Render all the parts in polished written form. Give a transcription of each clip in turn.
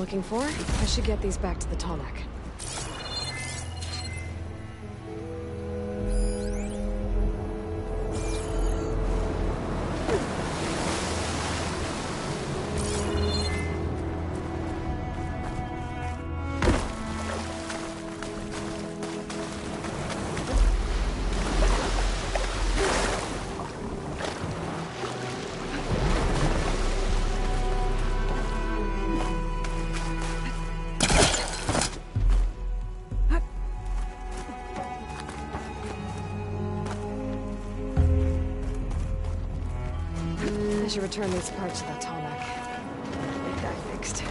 looking for. I should get these back to the Tallneck. I should return these parts to that Tallneck. Get that fixed.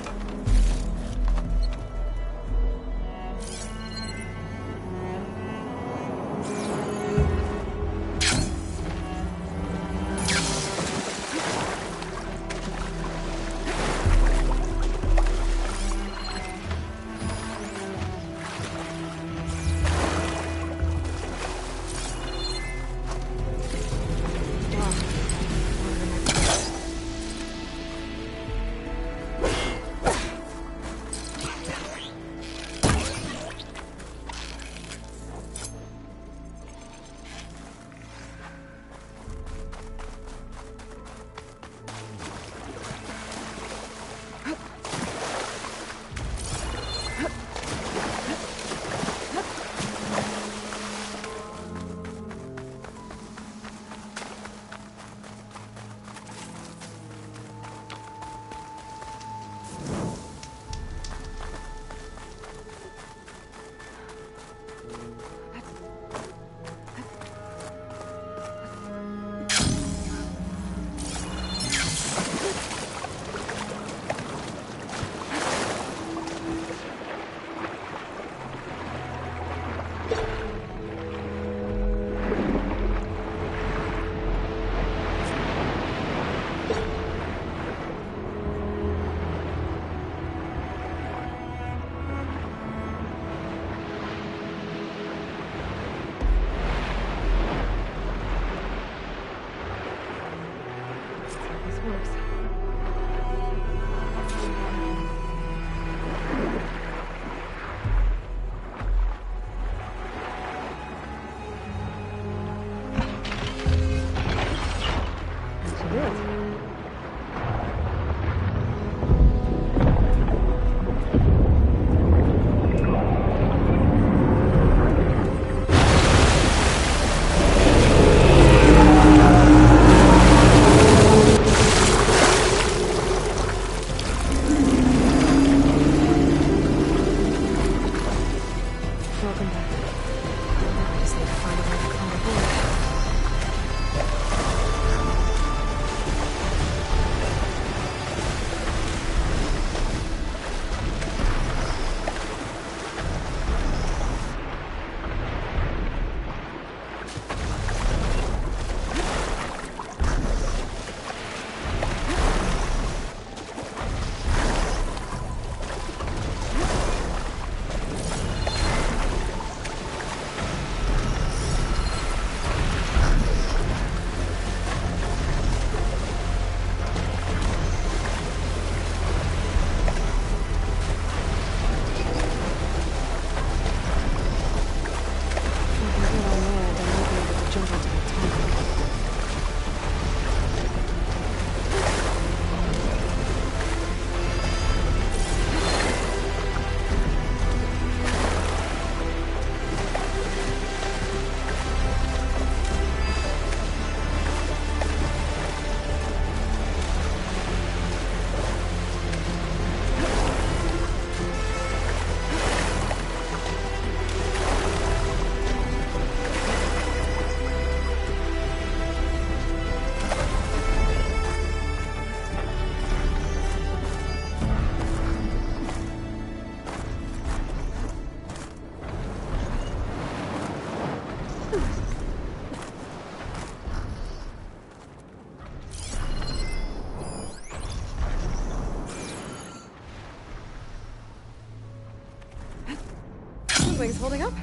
Wings holding up?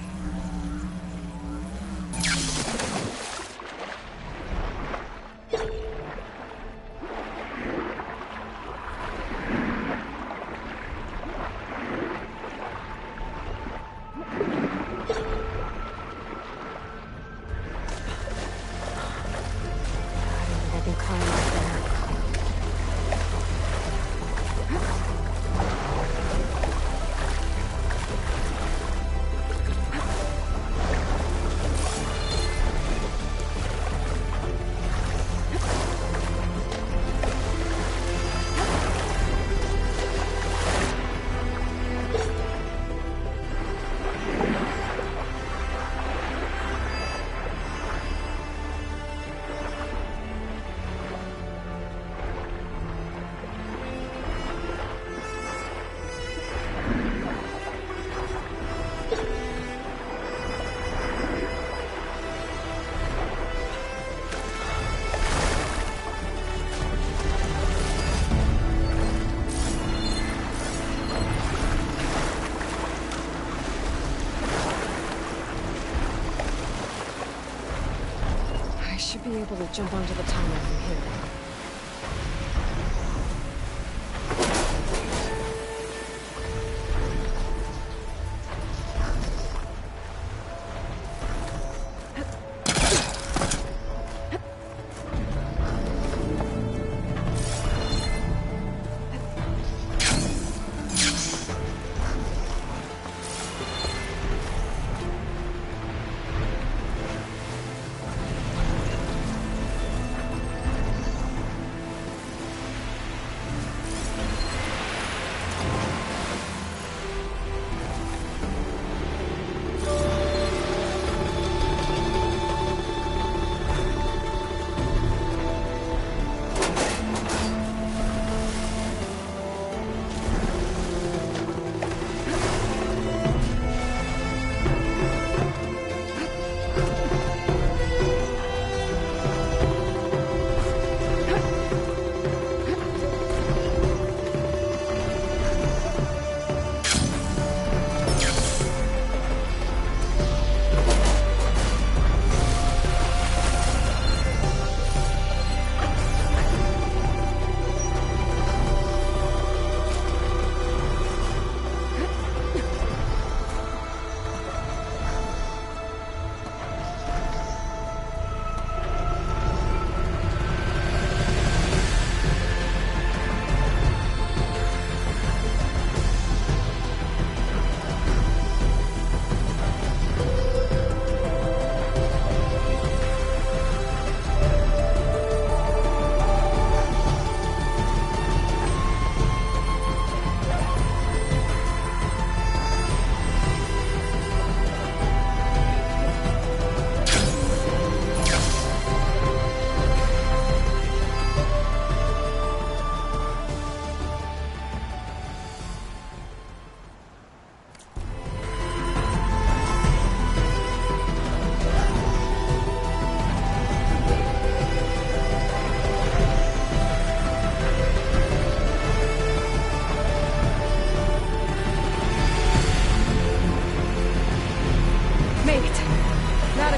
Should be able to jump onto the timer from here.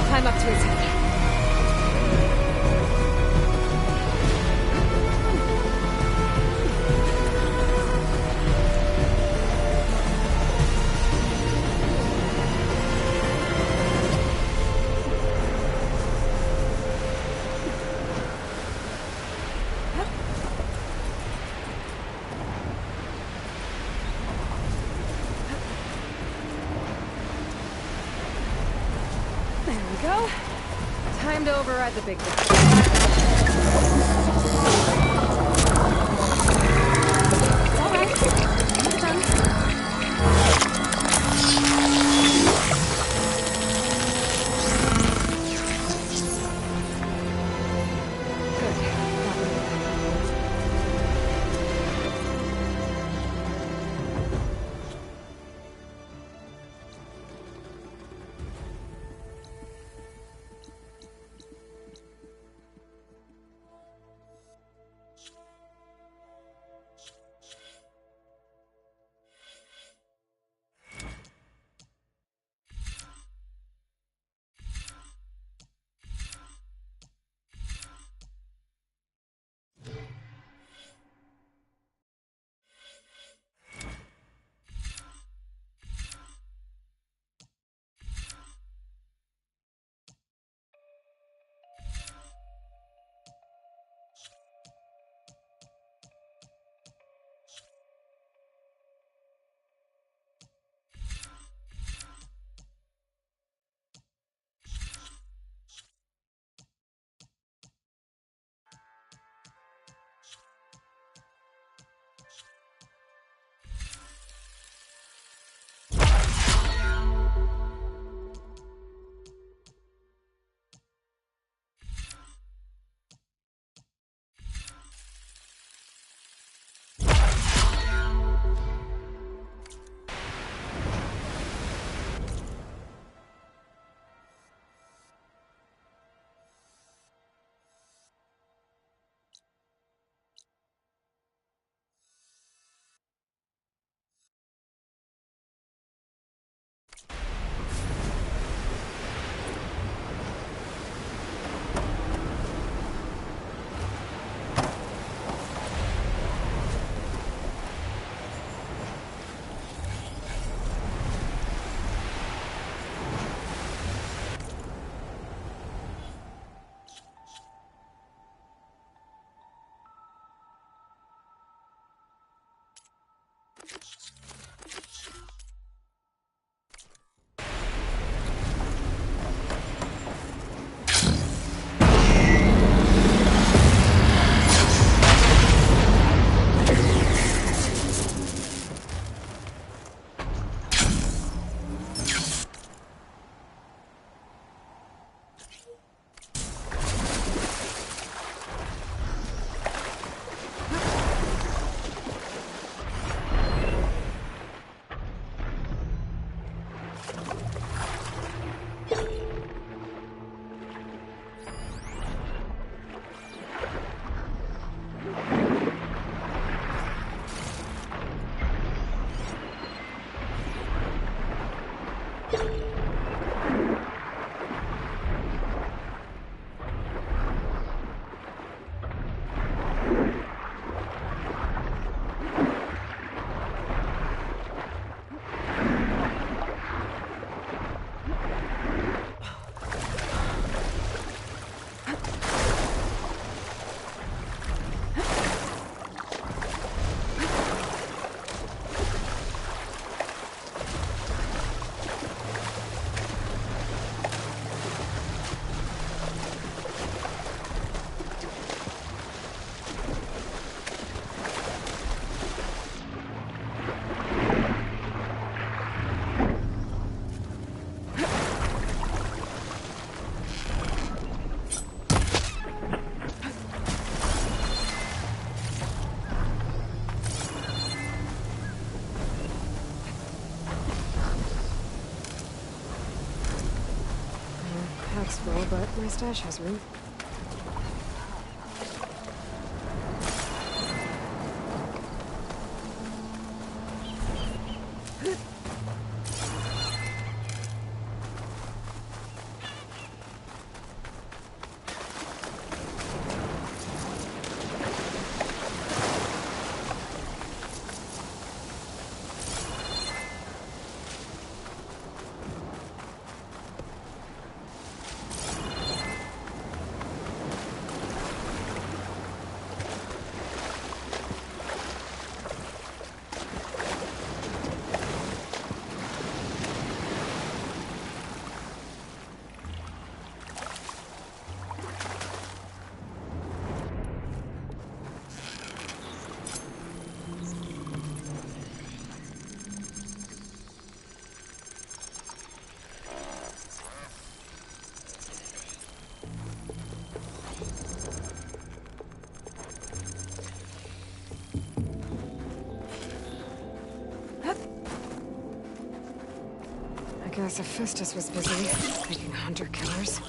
Climb up to his head. There we go. Time to override the big guy. All right. It's done. Pack's full, but my stash has room. I guess Hephaestus was busy making hunter-killers.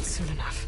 Soon enough.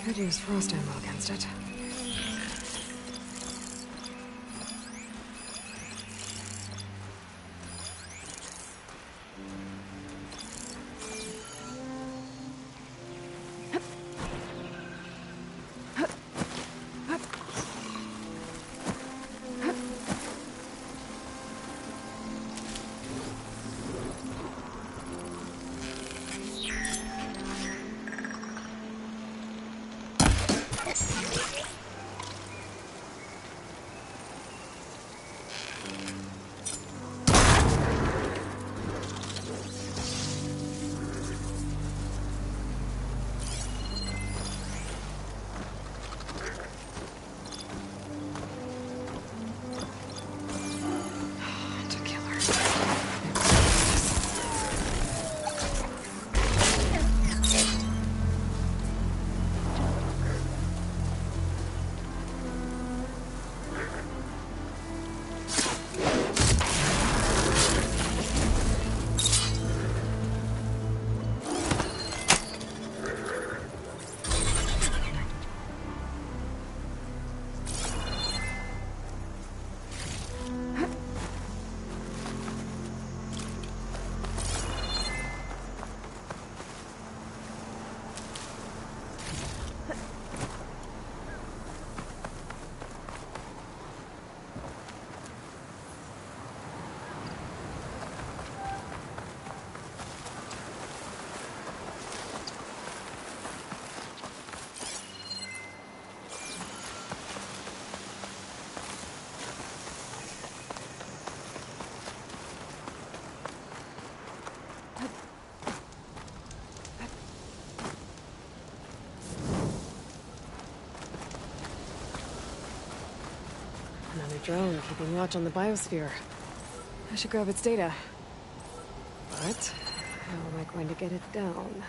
Could use frost ammo against it. Another drone keeping watch on the biosphere. I should grab its data. But how am I going to get it down?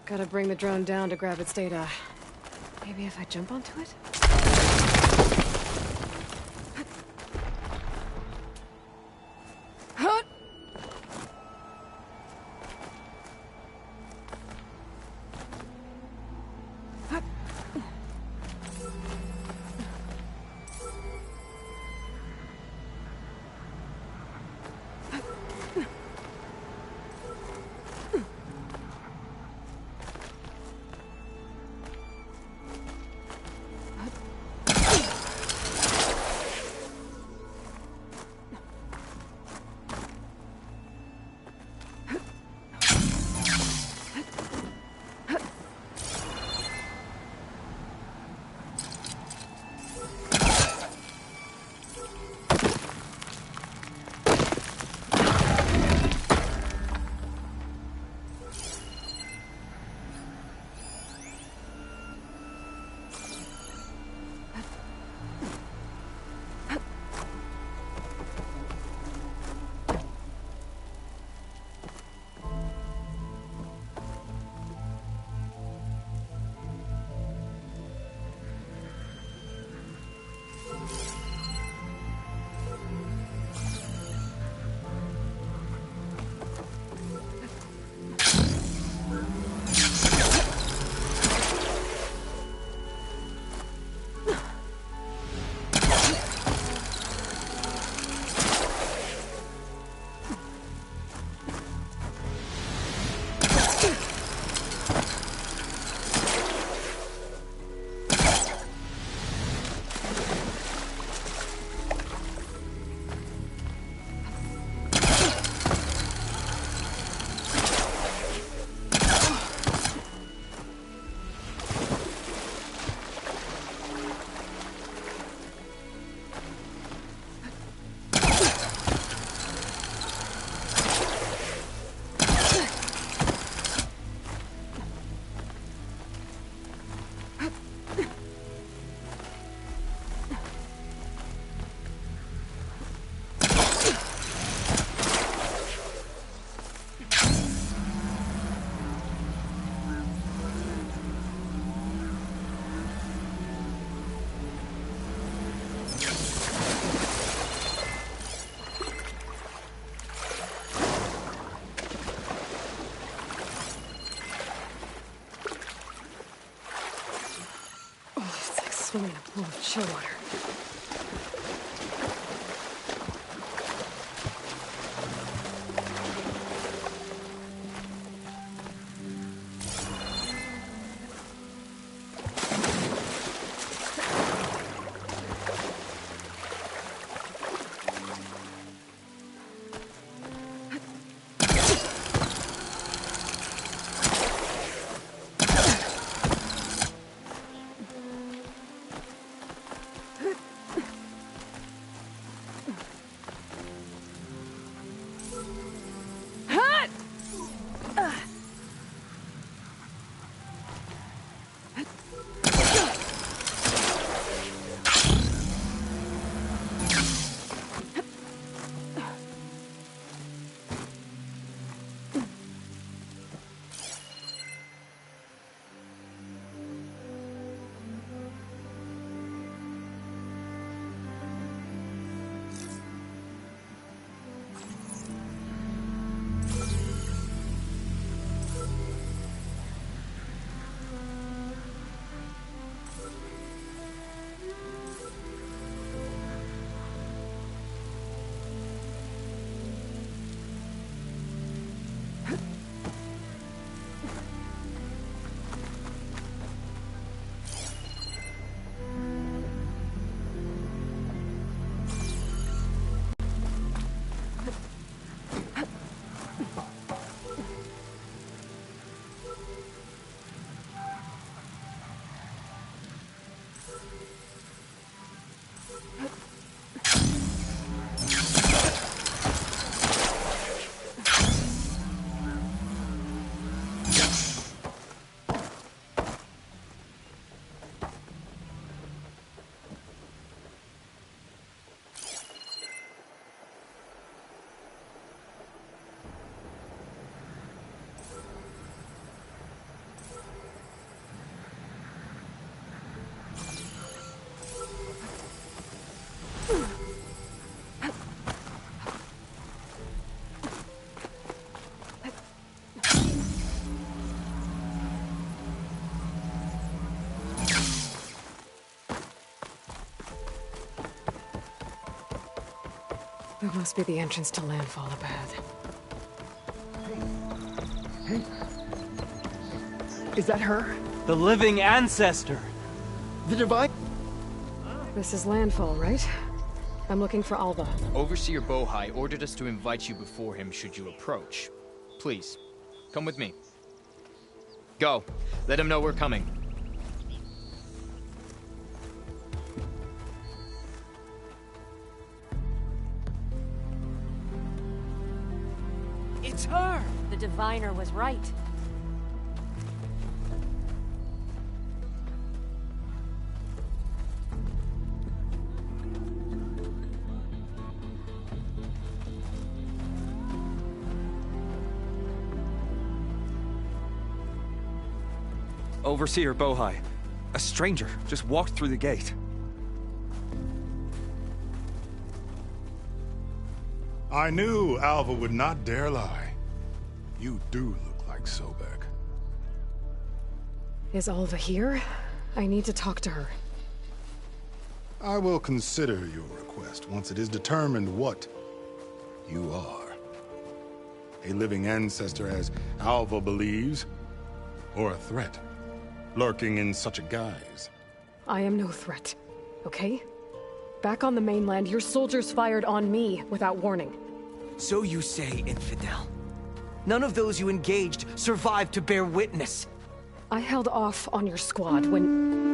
Gotta bring the drone down to grab its data. Maybe if I jump onto it? Swimming in a pool of chill water. That must be the entrance to landfall up ahead. Hey. Is that her? The living ancestor! The divine? This is landfall, right? I'm looking for Alva. Overseer Bohai ordered us to invite you before him should you approach. Please, come with me. Go. Let him know we're coming. It's her! The diviner was right. Overseer Bohai. A stranger just walked through the gate. I knew Alva would not dare lie. You do look like Sobek. Is Alva here? I need to talk to her. I will consider your request once it is determined what you are. A living ancestor, as Alva believes, or a threat, lurking in such a guise. I am no threat, okay? Back on the mainland, your soldiers fired on me without warning. So you say, infidel. None of those you engaged survived to bear witness. I held off on your squad when...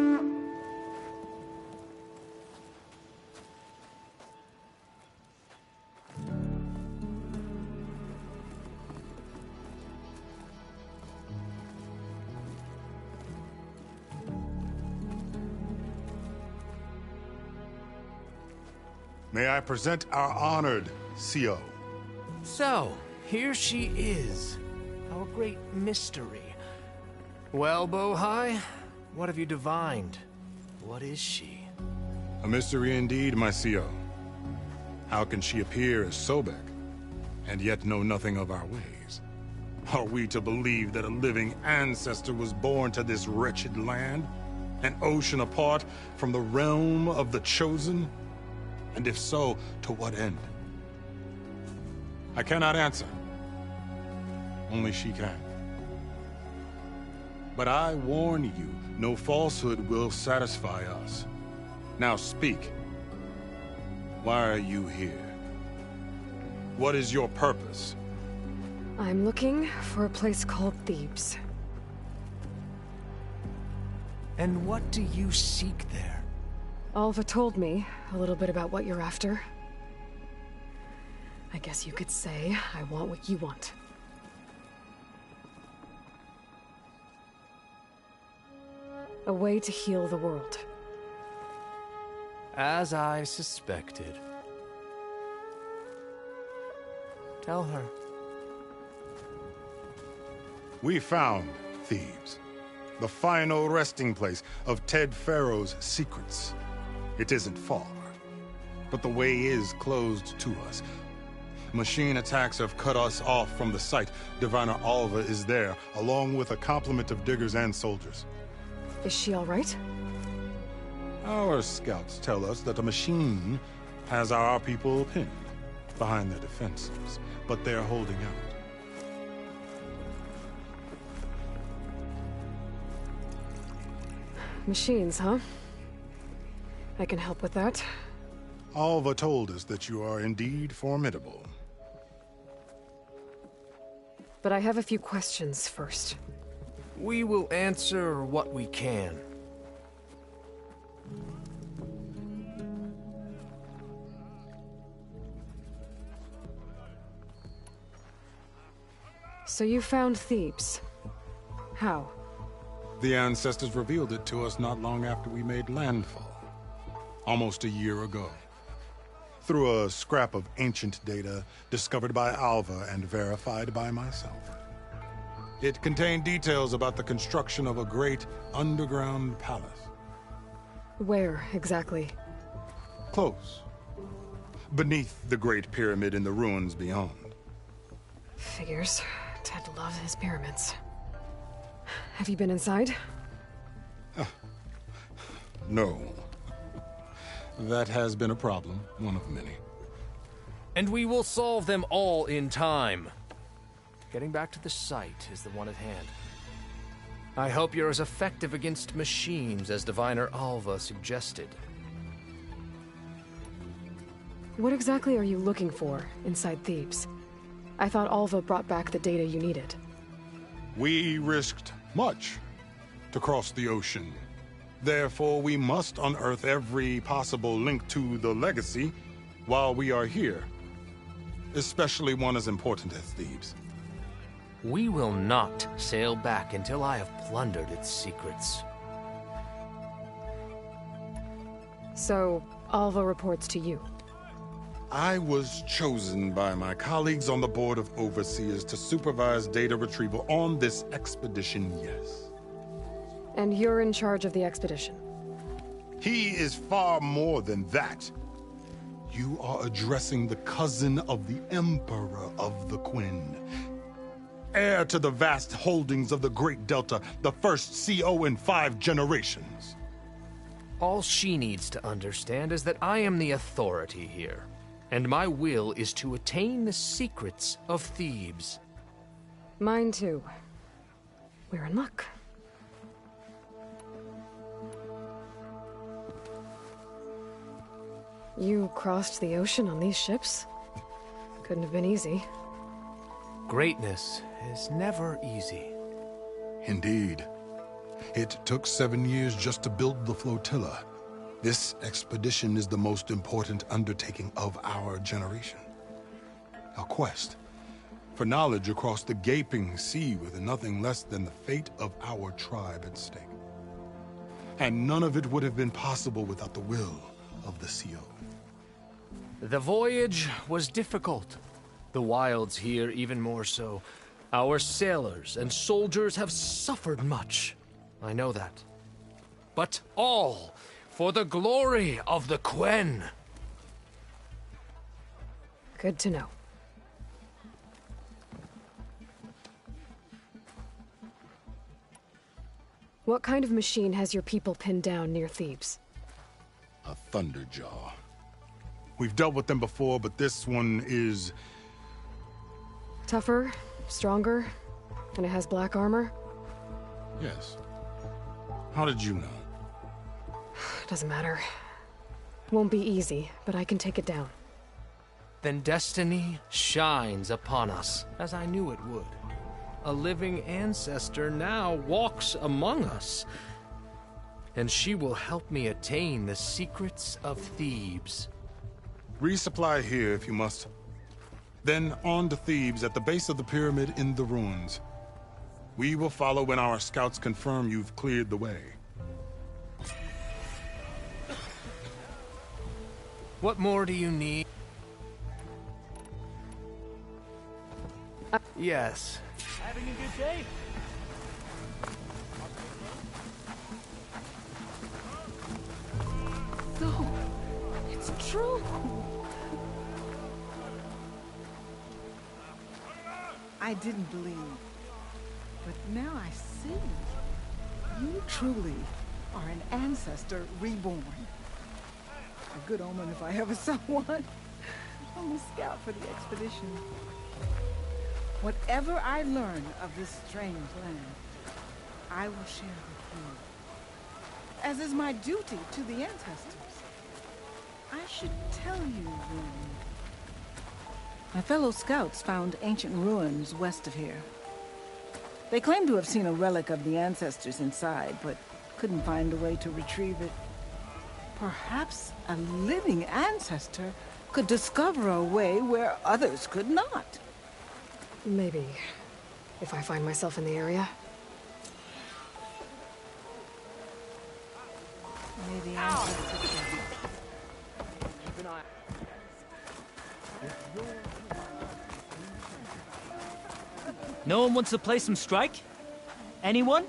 May I present our honored CO. So, here she is. Our great mystery. Well, Bohai, what have you divined? What is she? A mystery indeed, my CO. How can she appear as Sobek, and yet know nothing of our ways? Are we to believe that a living ancestor was born to this wretched land? An ocean apart from the realm of the Chosen? And if so, to what end? I cannot answer. Only she can. But I warn you, no falsehood will satisfy us. Now speak. Why are you here? What is your purpose? I'm looking for a place called Thebes. And what do you seek there? Alva told me a little bit about what you're after. I guess you could say I want what you want. A way to heal the world. As I suspected. Tell her. We found Thebes, the final resting place of Ted Pharaoh's secrets. It isn't far, but the way is closed to us. Machine attacks have cut us off from the site. Diviner Alva is there, along with a complement of diggers and soldiers. Is she all right? Our scouts tell us that a machine has our people pinned behind their defenses, but they're holding out. Machines, huh? I can help with that. Alva told us that you are indeed formidable. But I have a few questions first. We will answer what we can. So you found Thebes. How? The ancestors revealed it to us not long after we made landfall. Almost a year ago. Through a scrap of ancient data discovered by Alva and verified by myself. It contained details about the construction of a great underground palace. Where, exactly? Close. Beneath the Great Pyramid in the ruins beyond. Figures. Ted loves his pyramids. Have you been inside? No. That has been a problem, one of many. And we will solve them all in time. Getting back to the site is the one at hand. I hope you're as effective against machines as Diviner Alva suggested. What exactly are you looking for inside Thebes? I thought Alva brought back the data you needed. We risked much to cross the ocean. Therefore, we must unearth every possible link to the legacy while we are here. Especially one as important as Thebes. We will not sail back until I have plundered its secrets. So, Alva reports to you. I was chosen by my colleagues on the Board of Overseers to supervise data retrieval on this expedition, yes. And you're in charge of the expedition. He is far more than that. You are addressing the cousin of the Emperor of the Quinn. Heir to the vast holdings of the Great Delta, the first CO in 5 generations. All she needs to understand is that I am the authority here, and my will is to attain the secrets of Thebes. Mine too. We're in luck. You crossed the ocean on these ships? Couldn't have been easy. Greatness is never easy. Indeed. It took 7 years just to build the flotilla. This expedition is the most important undertaking of our generation. A quest for knowledge across the gaping sea with nothing less than the fate of our tribe at stake. And none of it would have been possible without the will of the CO. The voyage was difficult. The wilds here even more so. Our sailors and soldiers have suffered much. I know that. But all for the glory of the Quen. Good to know. What kind of machine has your people pinned down near Thebes? A Thunderjaw. We've dealt with them before, but this one is... Tougher, stronger, and it has black armor? Yes. How did you know? Doesn't matter. Won't be easy, but I can take it down. Then destiny shines upon us, as I knew it would. A living ancestor now walks among us, and she will help me attain the secrets of Thebes. Resupply here if you must. Then on to Thebes at the base of the pyramid in the ruins. We will follow when our scouts confirm you've cleared the way. What more do you need? Yes. Having a good day? No, it's true. I didn't believe, but now I see. You truly are an ancestor reborn. A good omen if I ever saw one. I'm a scout for the expedition. Whatever I learn of this strange land, I will share with you. As is my duty to the ancestors. I should tell you when. My fellow scouts found ancient ruins west of here. They claim to have seen a relic of the ancestors inside, but couldn't find a way to retrieve it. Perhaps a living ancestor could discover a way where others could not. Maybe. If I find myself in the area. Maybe ancestors can. Keep an eye. No one wants to play some strike? Anyone?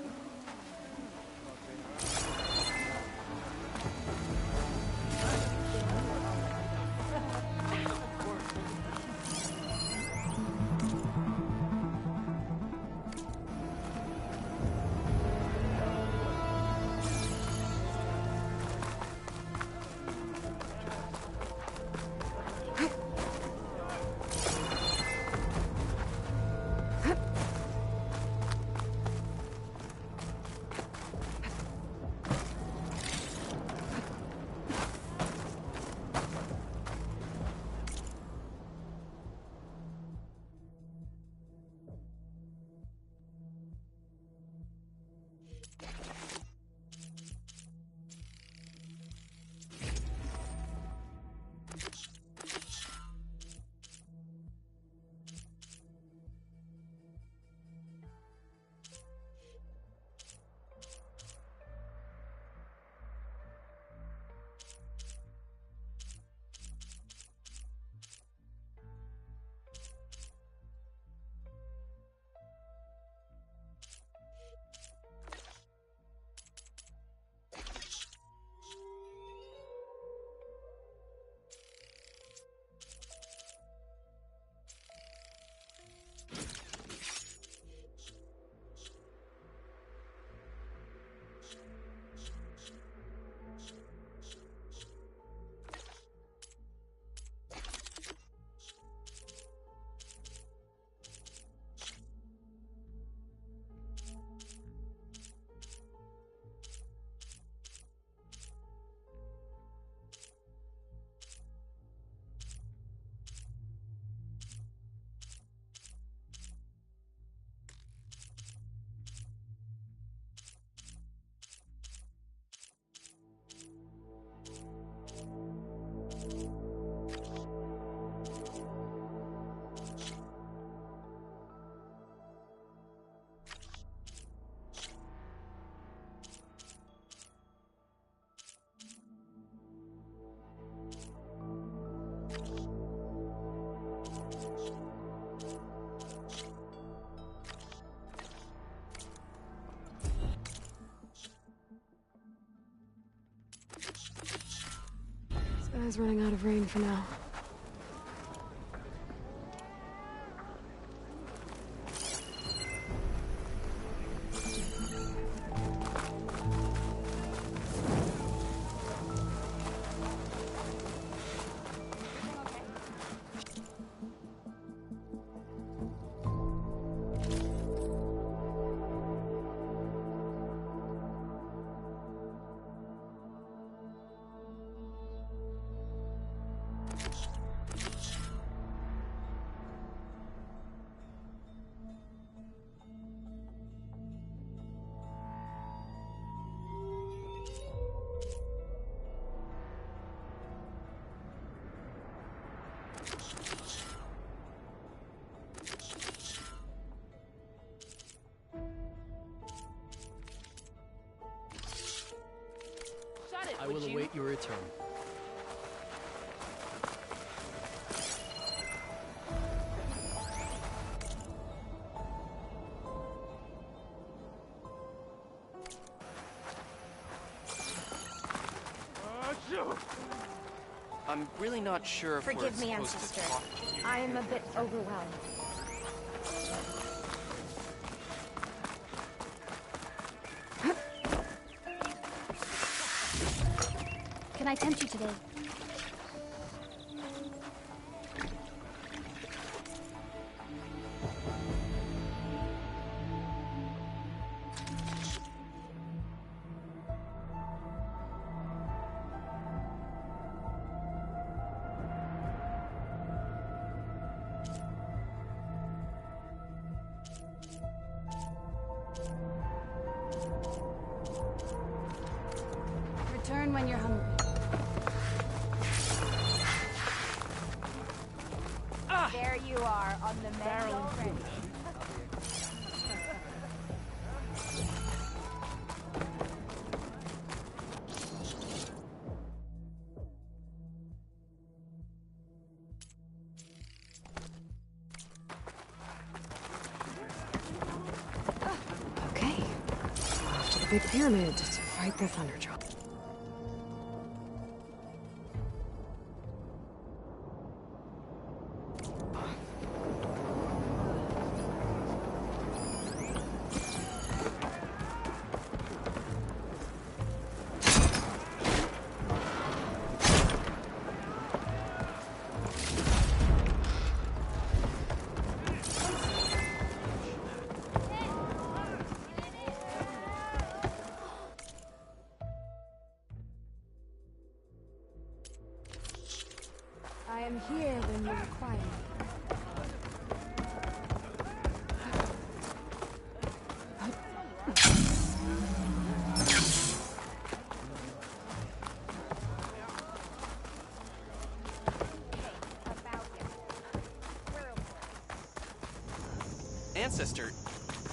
Sky's running out of rain for now. I will await your return. I'm really not sure if we're Forgive me, supposed ancestor. to talk to you. I am a bit overwhelmed. Can I tempt you today? Return when you're hungry. There you are, on the menu already. Okay. Off to the big pyramid to fight the Thunderdrop. I am here when you require me. sister.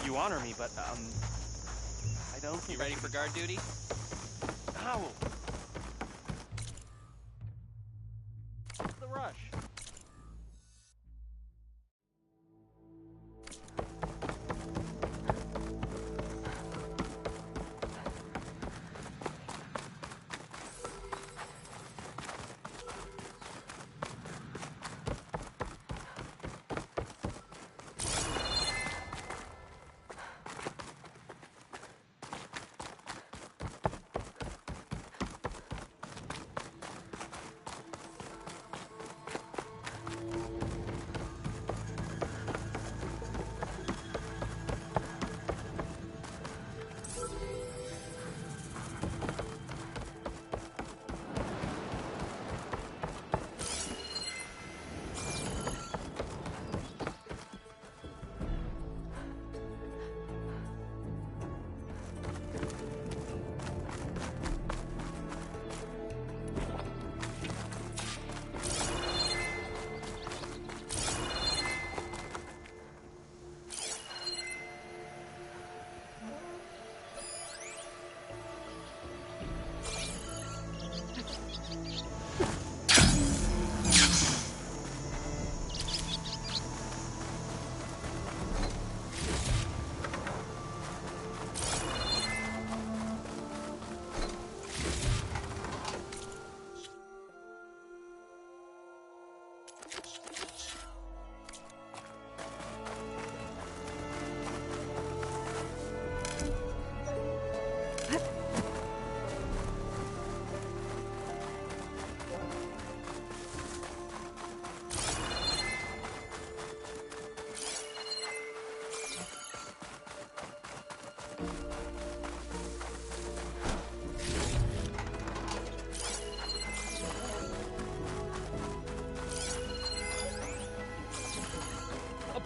You honor me, but, I don't think... You ready for guard duty? How? What's the rush?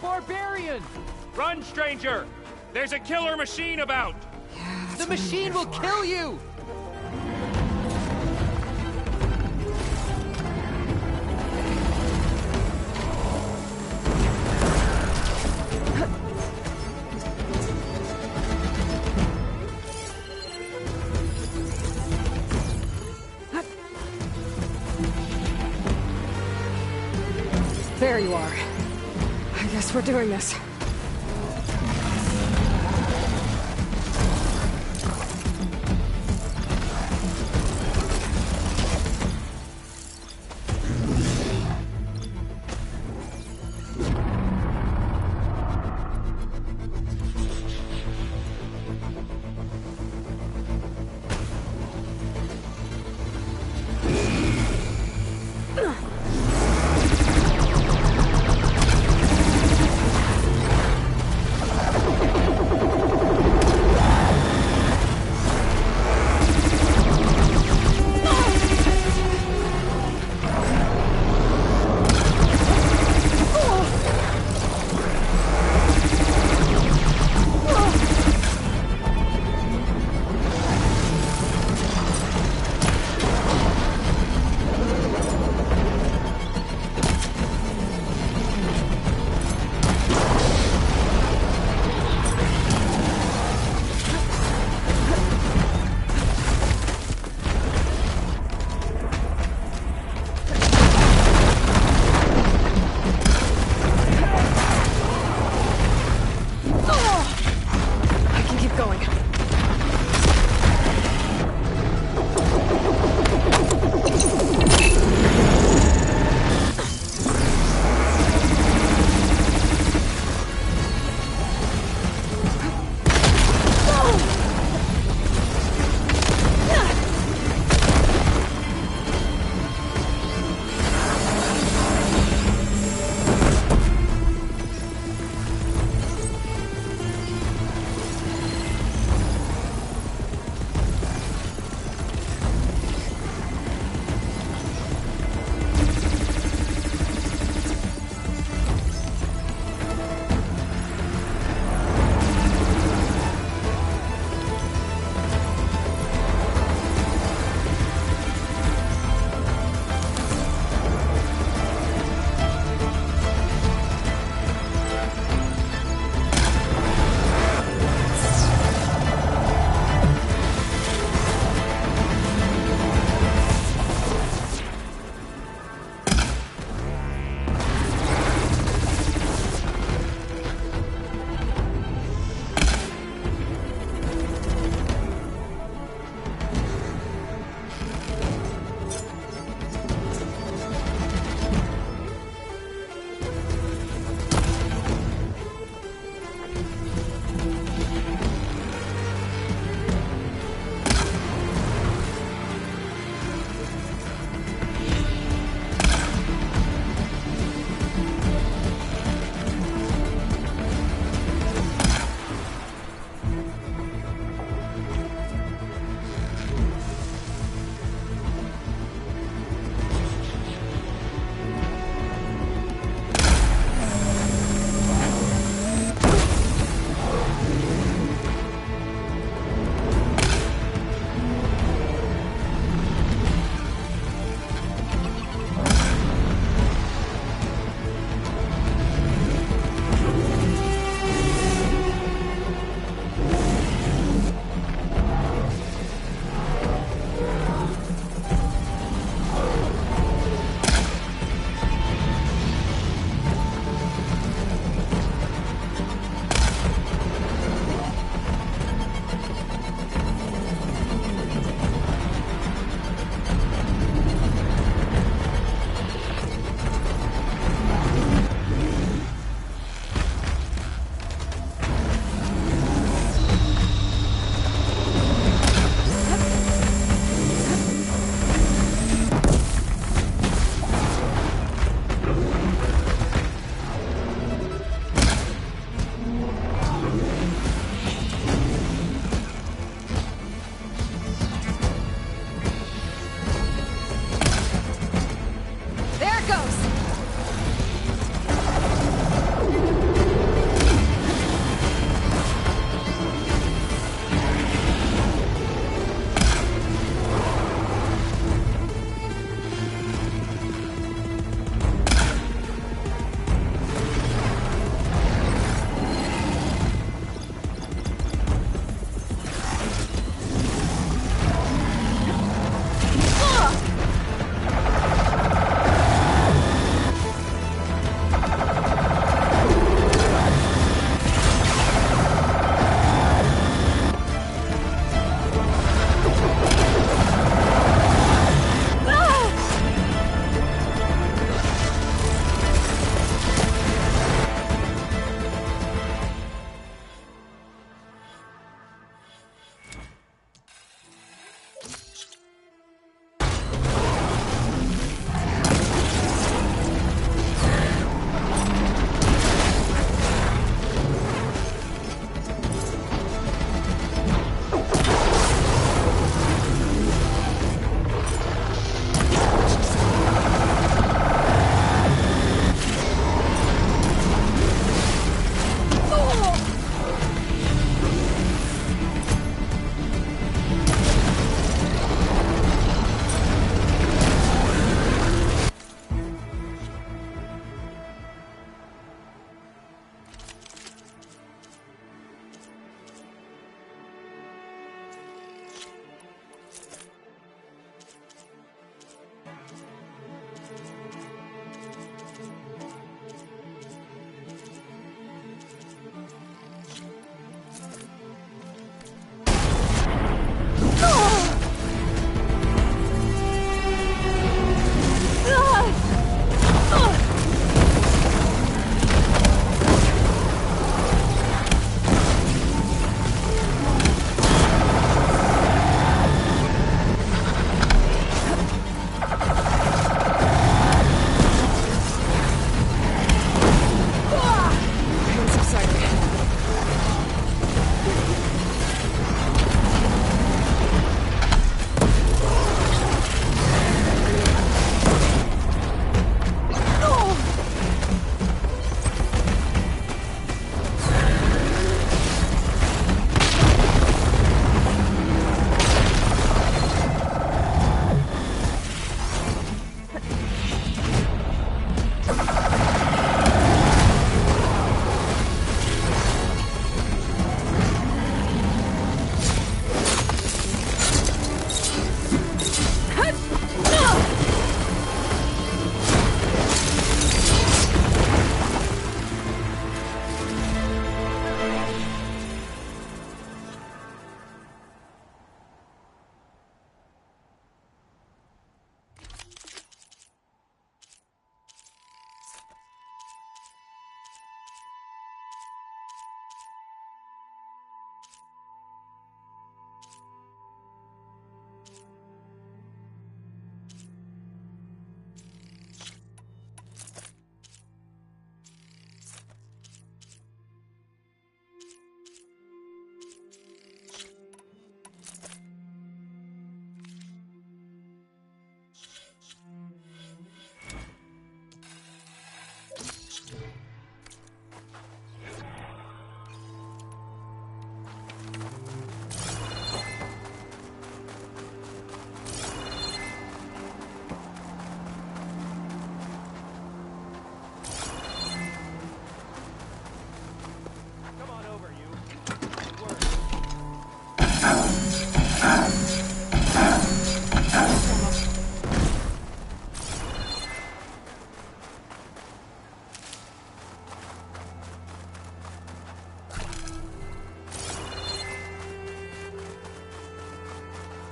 Barbarian! Run, stranger! There's a killer machine about! Yeah, The machine will kill you! There you are. I guess we're doing this.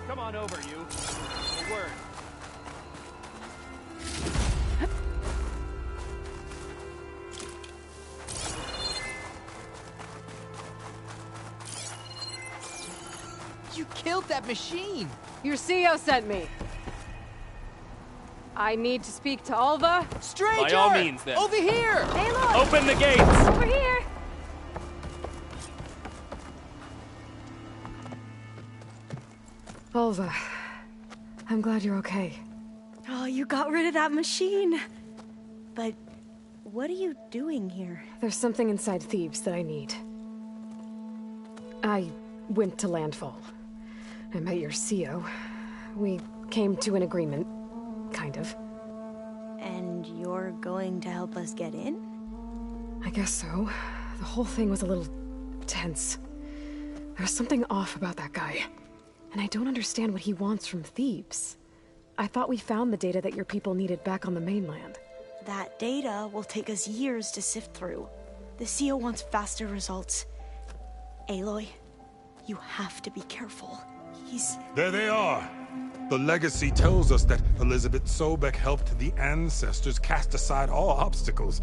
Come on over, you. A word. You killed that machine! Your CEO sent me. I need to speak to Alva. Stranger! By all means, then. Over here! Hey, look! Open the gates! Over here! Alva, I'm glad you're okay. Oh, you got rid of that machine. But what are you doing here? There's something inside Thebes that I need. I went to Landfall. I met your CEO. We came to an agreement, kind of. And you're going to help us get in? I guess so. The whole thing was a little tense. There was something off about that guy. And I don't understand what he wants from Thebes. I thought we found the data that your people needed back on the mainland. That data will take us years to sift through. The CEO wants faster results. Aloy, you have to be careful. There they are! The legacy tells us that Elizabeth Sobek helped the ancestors cast aside all obstacles.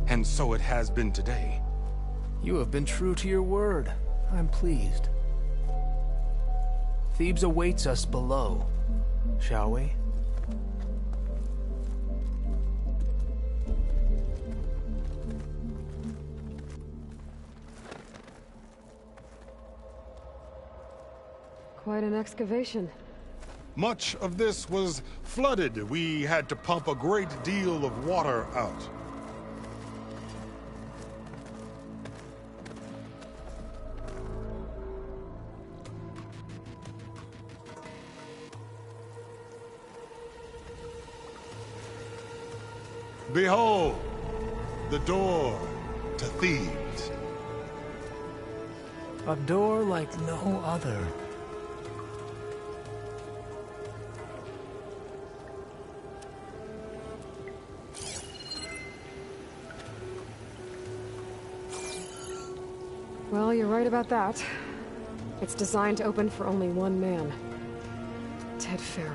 And so it has been today. You have been true to your word. I'm pleased. Thebes awaits us below, shall we? Quite an excavation. Much of this was flooded. We had to pump a great deal of water out. Behold, the door to Thebes. A door like no other. Well, you're right about that. It's designed to open for only one man. Ted Farrow.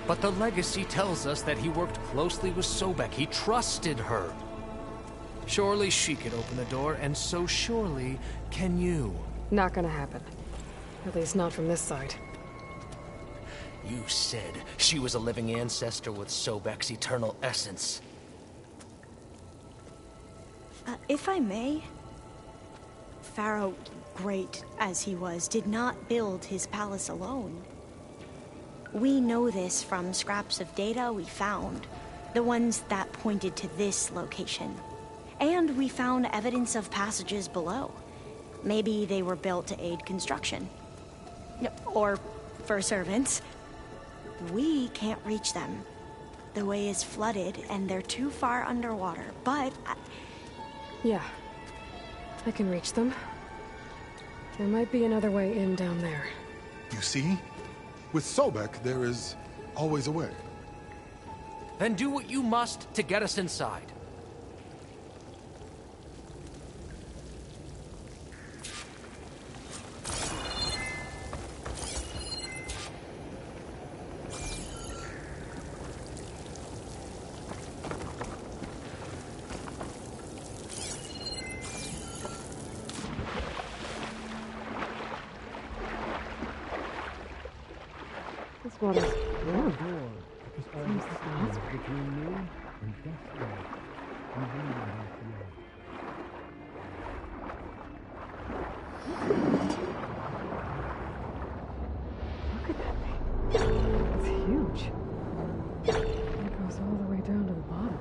But the legacy tells us that he worked closely with Sobek. He trusted her. Surely she could open the door, and so surely can you. Not gonna happen. At least not from this side. You said she was a living ancestor with Sobek's eternal essence. If I may, Pharaoh, great as he was, did not build his palace alone. We know this from scraps of data we found, the ones that pointed to this location. And we found evidence of passages below. Maybe they were built to aid construction. Or for servants. We can't reach them. The way is flooded and they're too far underwater, but... Yeah. I can reach them. There might be another way in down there. You see? With Sobek, there is always a way. Then do what you must to get us inside. This water's warm. Seems like a hot spring. Look at that thing. It's huge. It goes all the way down to the bottom.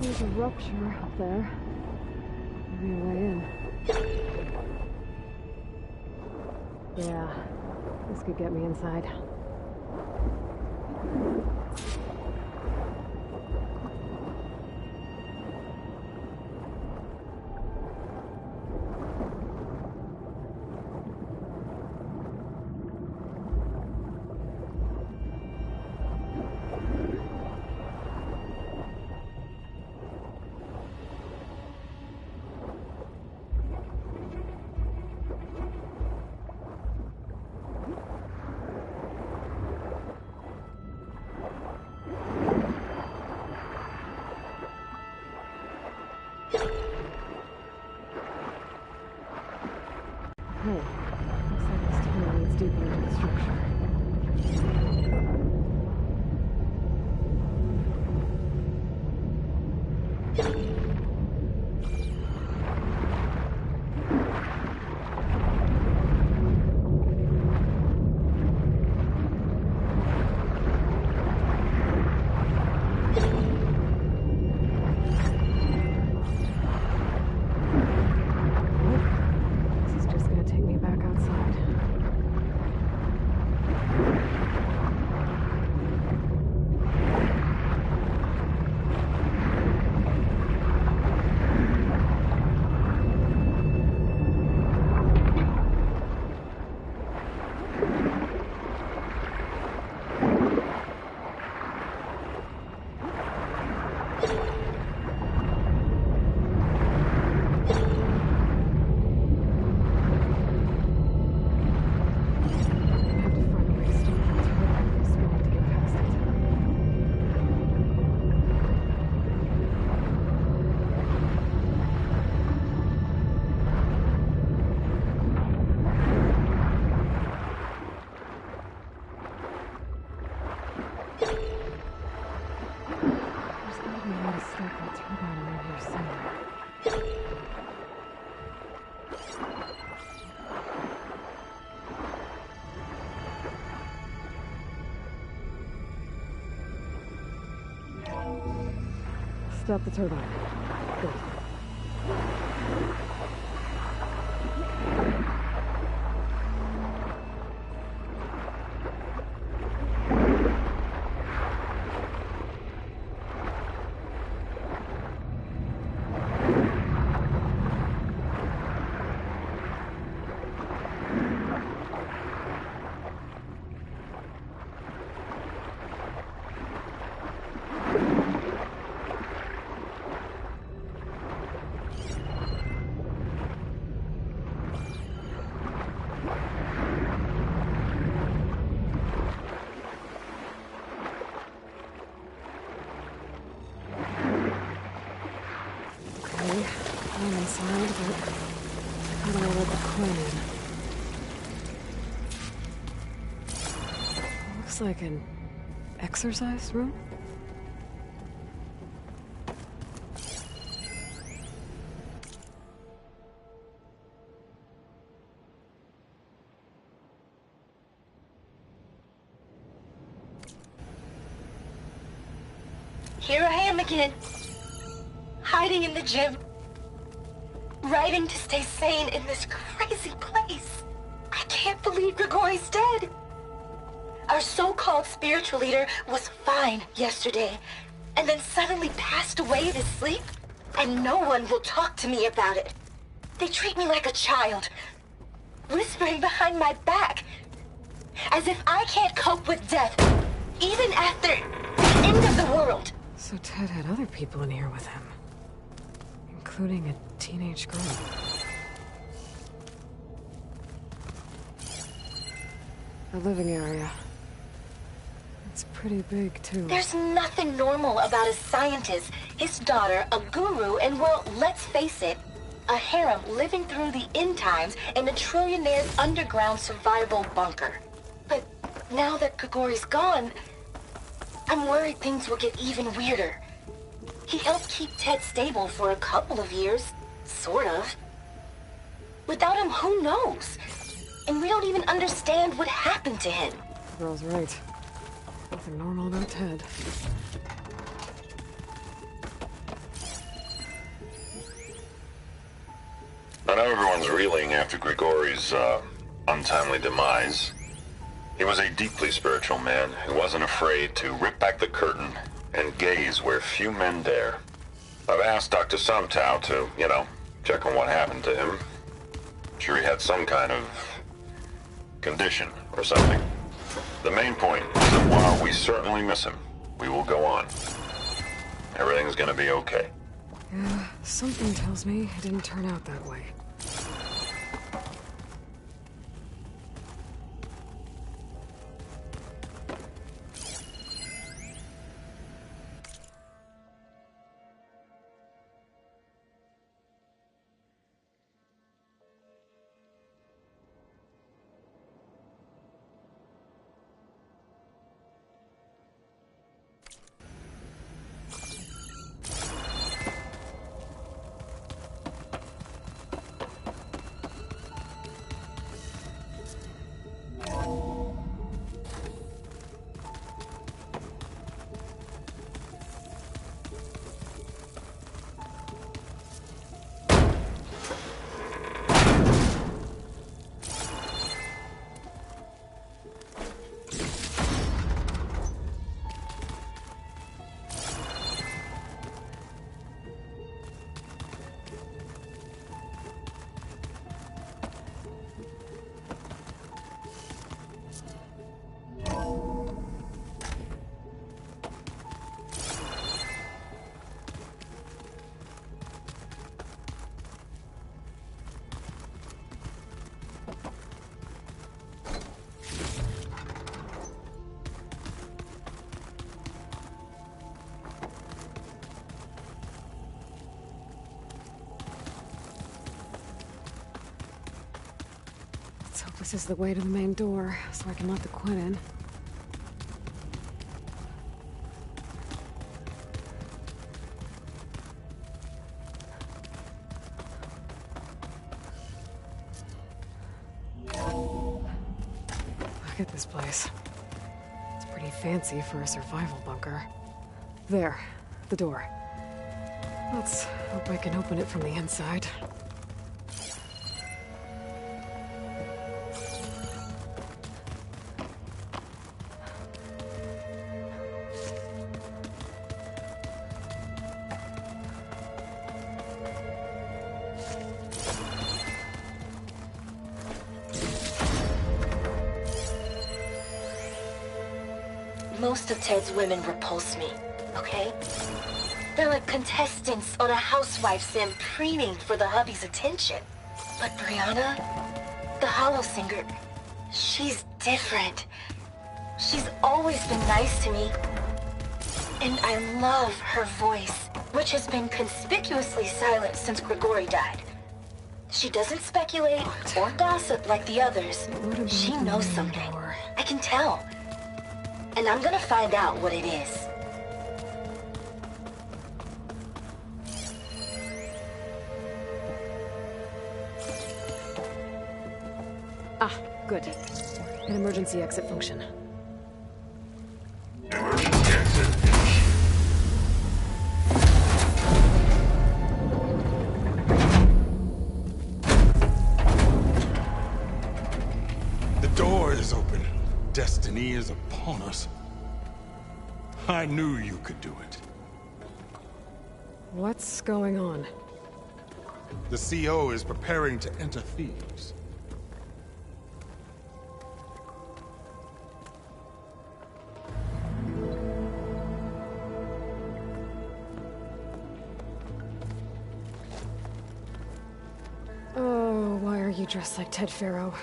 There's a rupture up there. Maybe a way in. Yeah, this could get me inside. Stop the turbine. Good. I'm inside, but how do I let the coin in? Looks like an exercise room? Here I am again, hiding in the gym, writing to stay sane in this crazy place. I can't believe Grigori's dead. Our so-called spiritual leader was fine yesterday, and then suddenly passed away to sleep, and no one will talk to me about it. They treat me like a child, whispering behind my back, as if I can't cope with death, even after the end of the world. So Ted had other people in here with him, including a teenage girl. The living area. It's pretty big, too. There's nothing normal about a scientist, his daughter, a guru, and well, let's face it, a harem living through the end times in a trillionaire's underground survival bunker. But now that Grigori's gone, I'm worried things will get even weirder. He helped keep Ted stable for a couple of years, sort of. Without him, who knows? And we don't even understand what happened to him. The girl's right. Nothing normal about Ted. I know everyone's reeling after Grigori's untimely demise. He was a deeply spiritual man who wasn't afraid to rip back the curtain and gaze where few men dare. I've asked Dr. Sumtow to, check on what happened to him. Sure he had some kind of condition or something. The main point is that while we certainly miss him, we will go on. Everything's gonna be okay. Yeah, something tells me it didn't turn out that way. This is the way to the main door, so I can let the Quinn in. Look at this place. It's pretty fancy for a survival bunker. There, the door. Let's hope I can open it from the inside. Most of Ted's women repulse me, okay? They're like contestants on a housewife sim preening for the hubby's attention. But Brianna, the hollow singer, she's different. She's always been nice to me. And I love her voice, which has been conspicuously silent since Grigori died. She doesn't speculate or gossip like the others. She knows something. I can tell. And I'm gonna find out what it is. Ah, good. An emergency exit function. Emergency exit. The door is open. Destiny is upon us. I knew you could do it. What's going on? The CO is preparing to enter Thebes. Oh, why are you dressed like Ted Faro?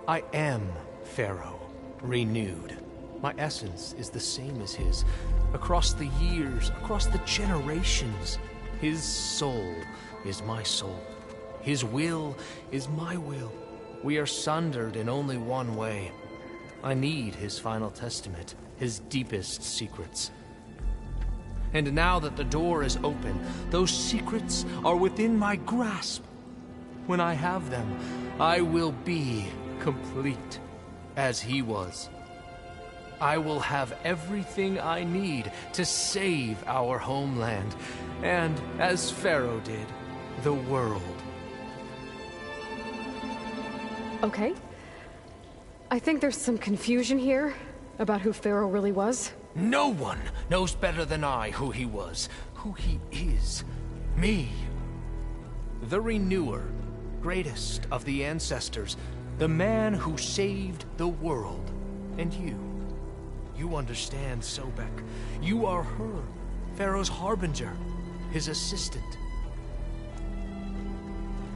I am Pharaoh, renewed. My essence is the same as his. Across the years, across the generations, his soul is my soul. His will is my will. We are sundered in only one way. I need his final testament, his deepest secrets. And now that the door is open, those secrets are within my grasp. When I have them, I will be complete, as he was. I will have everything I need to save our homeland, and, as Pharaoh did, the world. Okay. I think there's some confusion here about who Pharaoh really was. No one knows better than I who he was, who he is. Me. The Renewer, greatest of the ancestors, the man who saved the world. And you. You understand, Sobek. You are her, Pharaoh's harbinger, his assistant.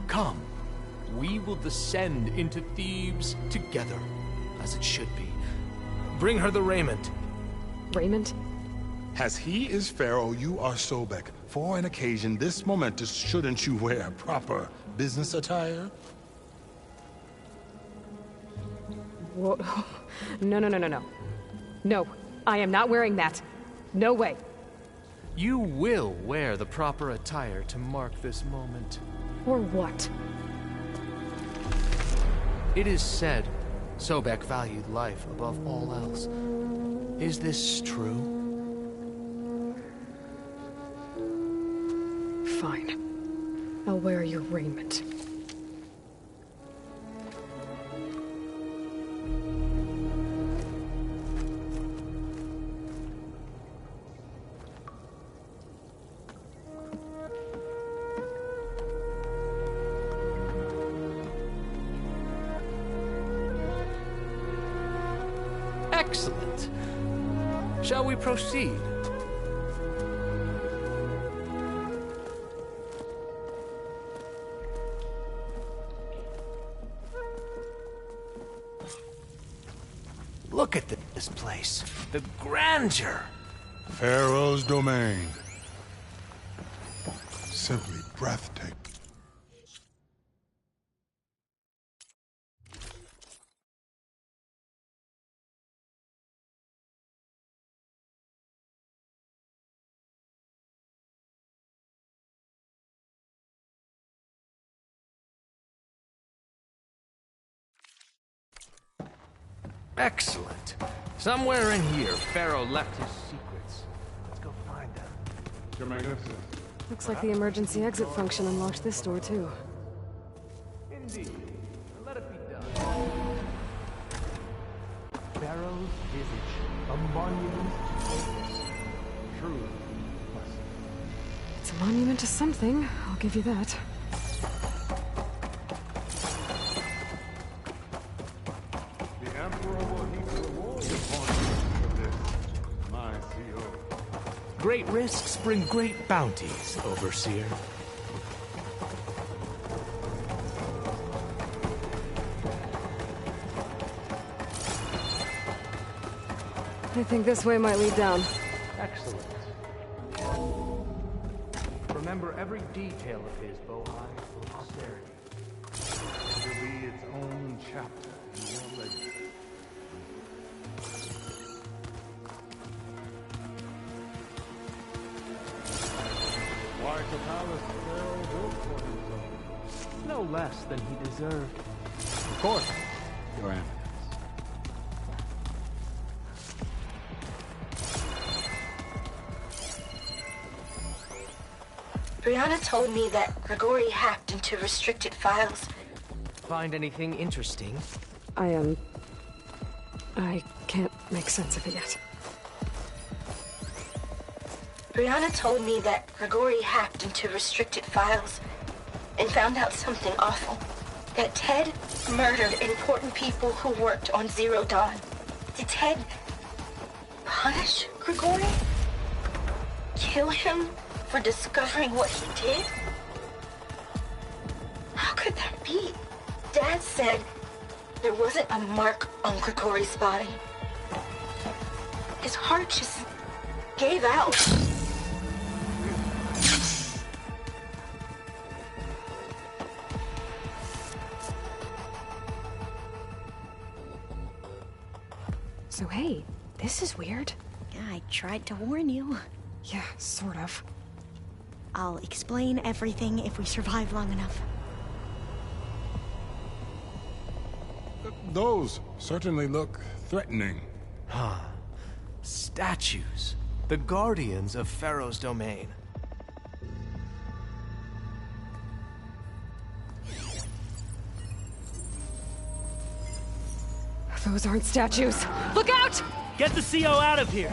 Come, we will descend into Thebes together, as it should be. Bring her the raiment. Raiment? As he is Pharaoh, you are Sobek. For an occasion this momentous, shouldn't you wear proper business attire? Whoa. No. No, I am not wearing that. No way. You will wear the proper attire to mark this moment. Or what? It is said Sobek valued life above all else. Is this true? Fine. I'll wear your raiment. Excellent. Shall we proceed? Look at this place. The grandeur. Pharaoh's domain. Simply breathtaking. Excellent. Somewhere in here, Pharaoh left his secrets. Let's go find them. Your Magnificence. Looks like the emergency exit function unlocked this door, too. Indeed. Let it be done. Pharaoh's visage, a monument to greatness. Truly. It's a monument to something, I'll give you that. The Emperor will heap reward upon you for this, my CO. Great risks bring great bounties, Overseer. I think this way might lead down. Excellent. Remember every detail of his, Bohai, for posterity. It will be its own chapter in your legacy. Quite a palace Pharaoh built for himself. No less than he deserved. Of course, Your Eminence. Brianna told me that Grigori hacked into restricted files. Find anything interesting? I can't make sense of it yet. Brianna told me that Grigori hacked into restricted files and found out something awful. That Ted murdered important people who worked on Zero Dawn. Did Ted punish Grigori? Kill him for discovering what he did? How could that be? Dad said there wasn't a mark on Grigori's body. His heart just gave out. So hey, this is weird. Yeah, I tried to warn you. Yeah, sort of. I'll explain everything if we survive long enough. Those certainly look threatening. Huh. Statues. The guardians of Pharaoh's domain. Those aren't statues. Look out! Get the CO out of here!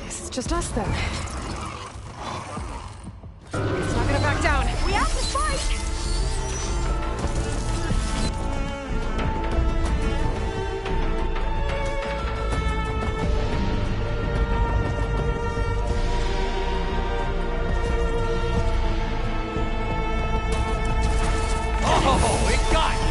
Guess it's just us then. It's not gonna back down. We have to fight! Oh, it got you!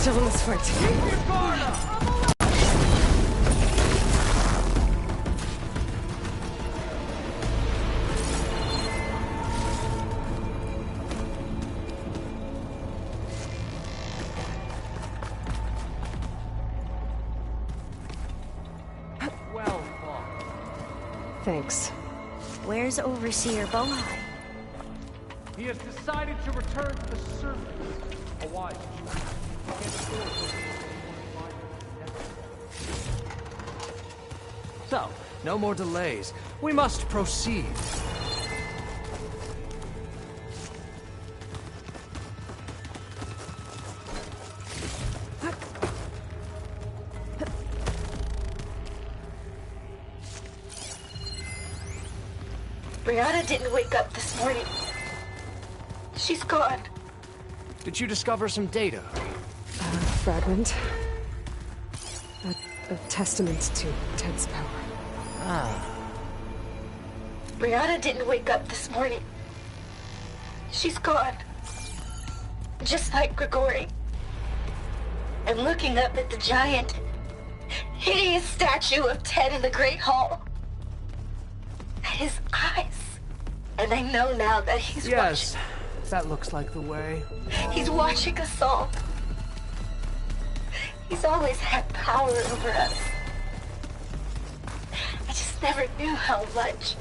Still in this fight. Thanks. Where's Overseer Bohai? He has decided to return to the surface. A wise choice. Can't afford to lose anyone. So, no more delays. We must proceed. Brianna didn't wake up this morning. She's gone. Did you discover some data? Fragment. A testament to Ted's power. Ah. Brianna didn't wake up this morning. She's gone. Just like Grigori. I'm looking up at the giant, hideous statue of Ted in the Great Hall. At his eyes. And I know now that he's Yes, that looks like the way. He's watching us all. He's always had power over us. I just never knew how much.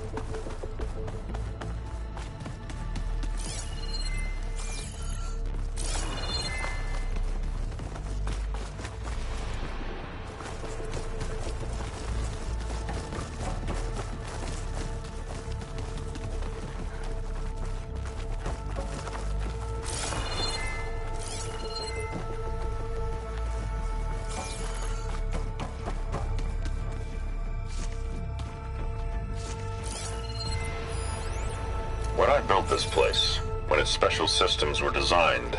When I built this place, when its special systems were designed,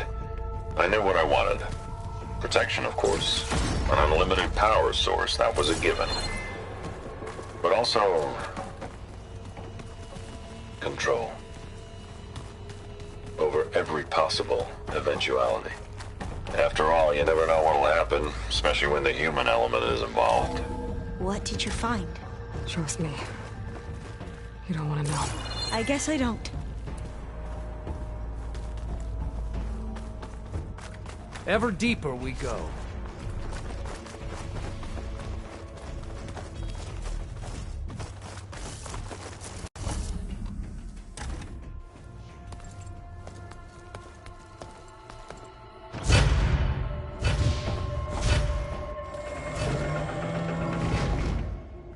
I knew what I wanted. Protection, of course. An unlimited power source, that was a given. But also... control. Over every possible eventuality. After all, you never know what'll happen, especially when the human element is involved. What did you find? Trust me. You don't want to know. I guess I don't. Ever deeper we go.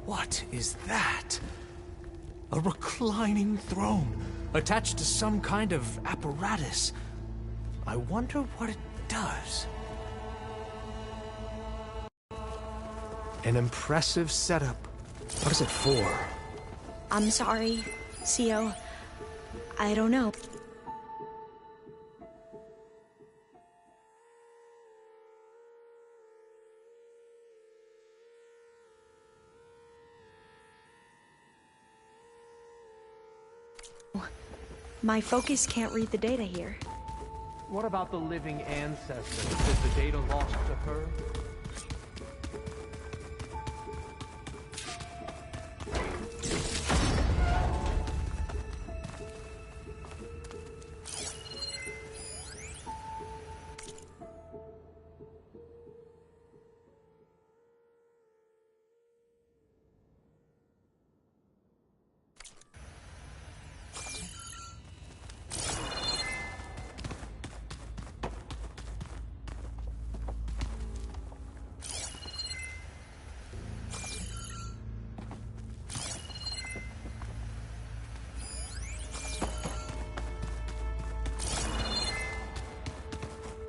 What is that? A reclining throne, attached to some kind of apparatus. I wonder what it does. An impressive setup. What is it for? I'm sorry, Co. I don't know. My focus can't read the data here. What about the living ancestor? Is the data lost to her?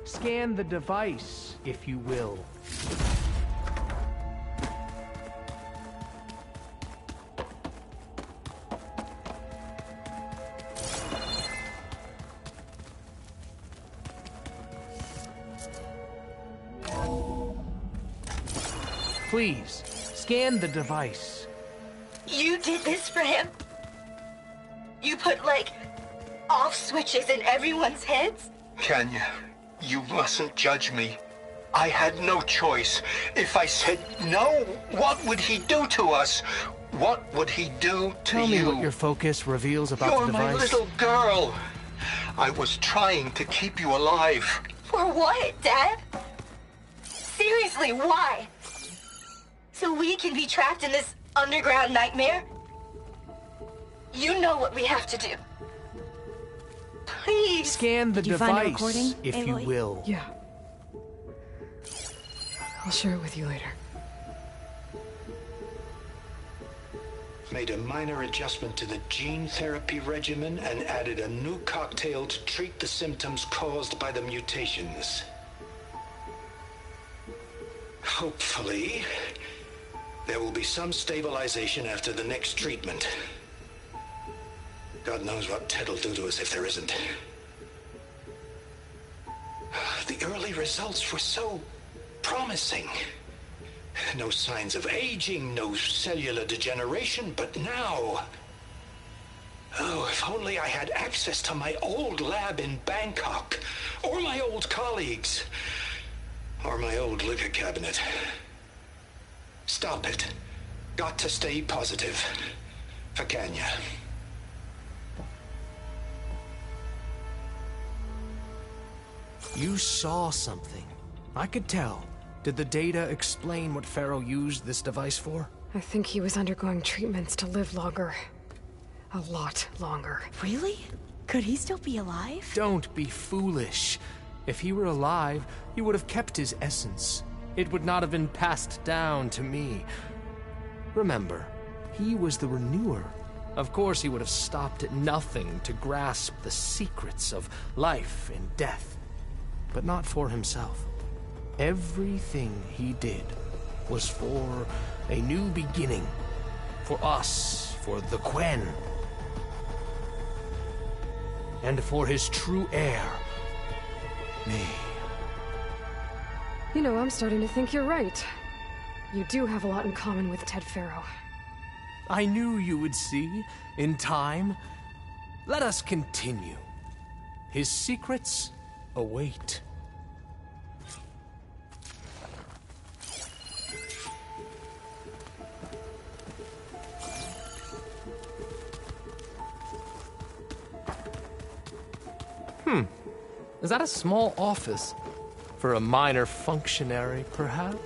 Scan the device, if you will. Please, scan the device. You did this for him? You put, like, off switches in everyone's heads? Kenya, you mustn't judge me. I had no choice. If I said no, what would he do to us? What would he do to Tell you? me what your focus reveals about You're the device. my little girl. I was trying to keep you alive. For what, Dad? Seriously, why? So we can be trapped in this underground nightmare? You know what we have to do. Please. Scan the Did you find a device, recording, if you Aloy? will. Yeah. I'll share it with you later. Made a minor adjustment to the gene therapy regimen and added a new cocktail to treat the symptoms caused by the mutations. Hopefully, there will be some stabilization after the next treatment. God knows what Ted'll do to us if there isn't. The early results were so promising. No signs of aging, no cellular degeneration, but now... Oh, if only I had access to my old lab in Bangkok, or my old colleagues, or my old liquor cabinet. Stop it. Got to stay positive. For Kenya. You saw something. I could tell. Did the data explain what Pharaoh used this device for? I think he was undergoing treatments to live longer. A lot longer. Really? Could he still be alive? Don't be foolish. If he were alive, he would have kept his essence. It would not have been passed down to me. Remember, he was the renewer. Of course he would have stopped at nothing to grasp the secrets of life and death. But not for himself. Everything he did was for a new beginning. For us, for the Quen. And for his true heir, me. You know, I'm starting to think you're right. You do have a lot in common with Ted Pharaoh. I knew you would see, in time. Let us continue. His secrets await. Is that a small office? For a minor functionary, perhaps?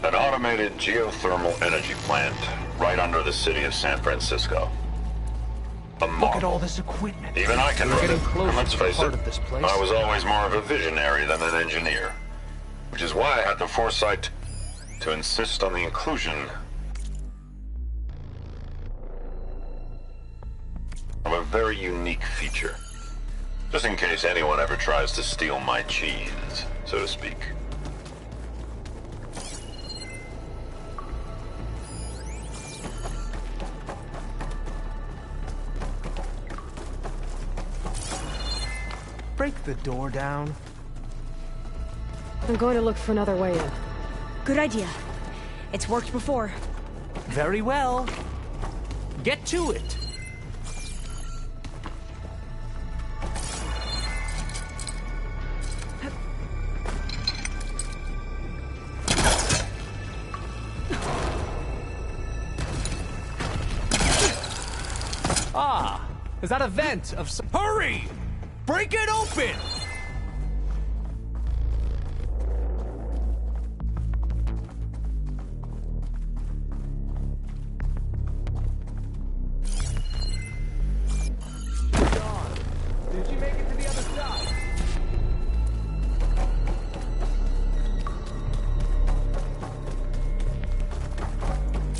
An automated geothermal energy plant right under the city of San Francisco. A marvel. Look at all this equipment. Even I can We're run getting it. closer And let's to the face heart it, of this place. I was always more of a visionary than an engineer. Which is why I had the foresight to insist on the inclusion of a very unique feature. Just in case anyone ever tries to steal my cheese, so to speak. Break the door down. I'm going to look for another way in. Good idea. It's worked before. Very well. Get to it. Ah, is that a vent of some... Hurry! Break it open! Did you make it to the other side?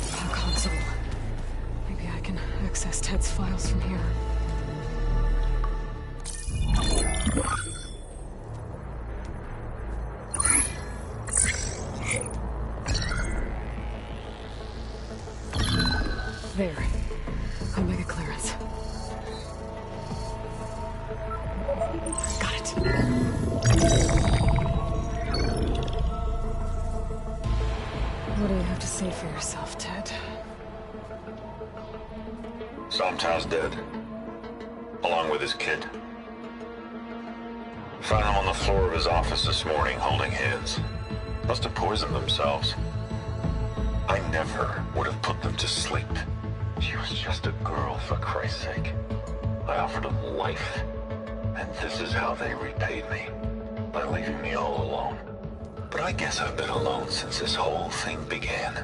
A console. Maybe I can access Ted's files from here. There. I'll make a clearance. Got it. What do you have to say for yourself, Ted? Somta's dead. Along with his kid. Found them on the floor of his office this morning, holding hands. Must have poisoned themselves. I never would have put them to sleep. She was just a girl, for Christ's sake. I offered them life, and this is how they repaid me, by leaving me all alone. But I guess I've been alone since this whole thing began.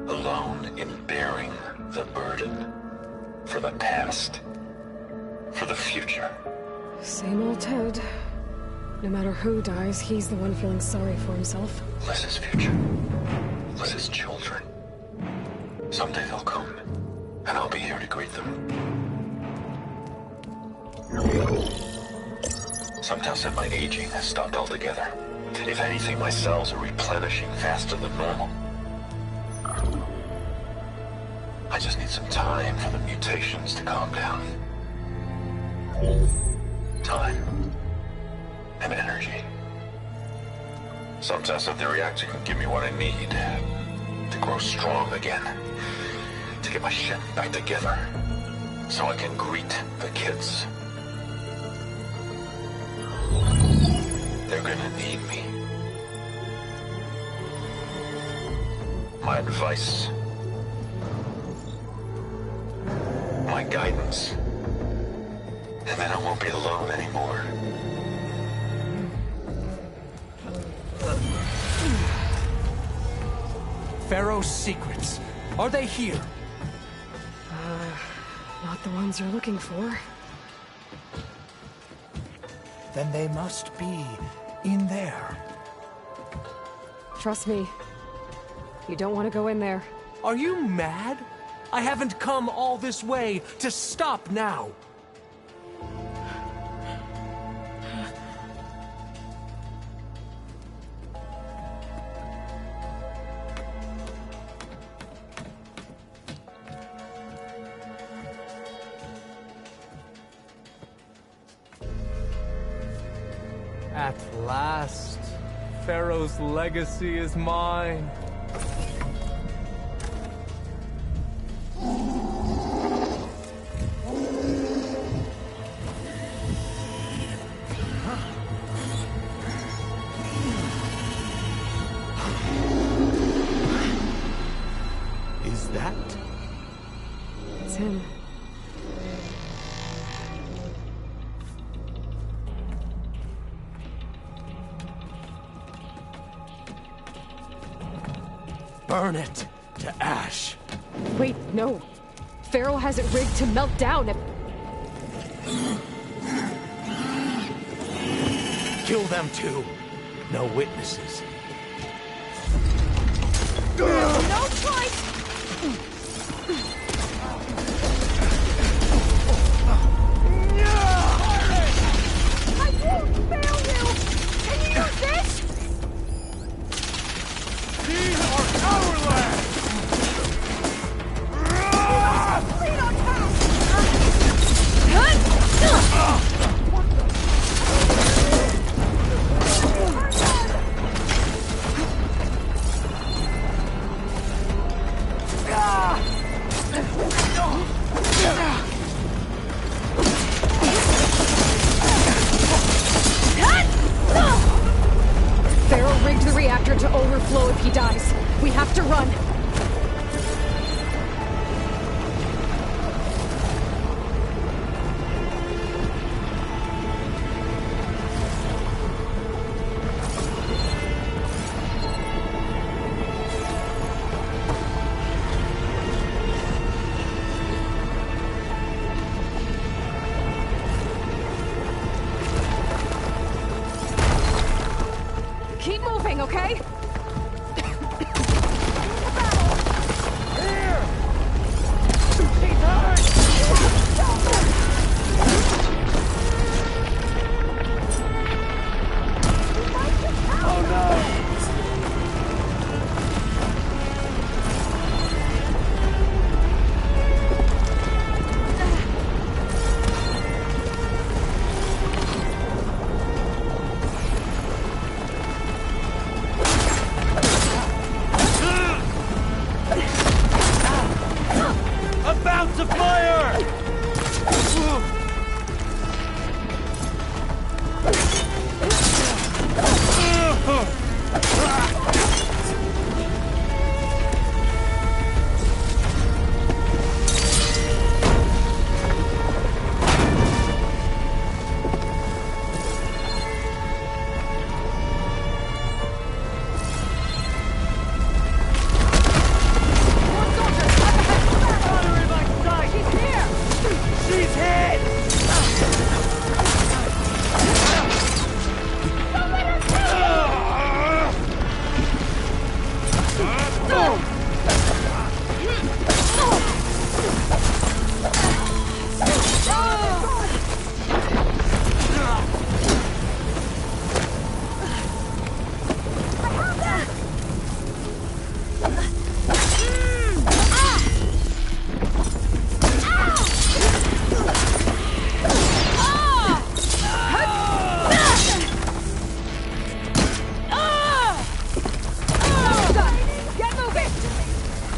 Alone in bearing the burden. For the past. For the future. Same old Ted. No matter who dies, he's the one feeling sorry for himself. Liz's future. Liz's children. Someday they'll come, and I'll be here to greet them. Some tell said my aging has stopped altogether. If anything, my cells are replenishing faster than normal. I just need some time for the mutations to calm down. Time. And energy. Some test that the reactor can give me what I need to grow strong again. To get my shit back together. So I can greet the kids. They're gonna need me. My advice. My guidance. And then I won't be alone anymore. Pharaoh's secrets. Are they here? Not the ones you're looking for. Then they must be in there. Trust me. You don't want to go in there. Are you mad? I haven't come all this way to stop now. At last, Pharaoh's legacy is mine. Is that? It's him. Burn it to ash. Wait, no. Pharaoh has it rigged to melt down if... Kill them too. No witnesses. No choice! I won't fail you! Can you use this? These are our land! Lead on Pharaoh rigged the reactor to overflow if he dies. We have to run. Keep moving, okay?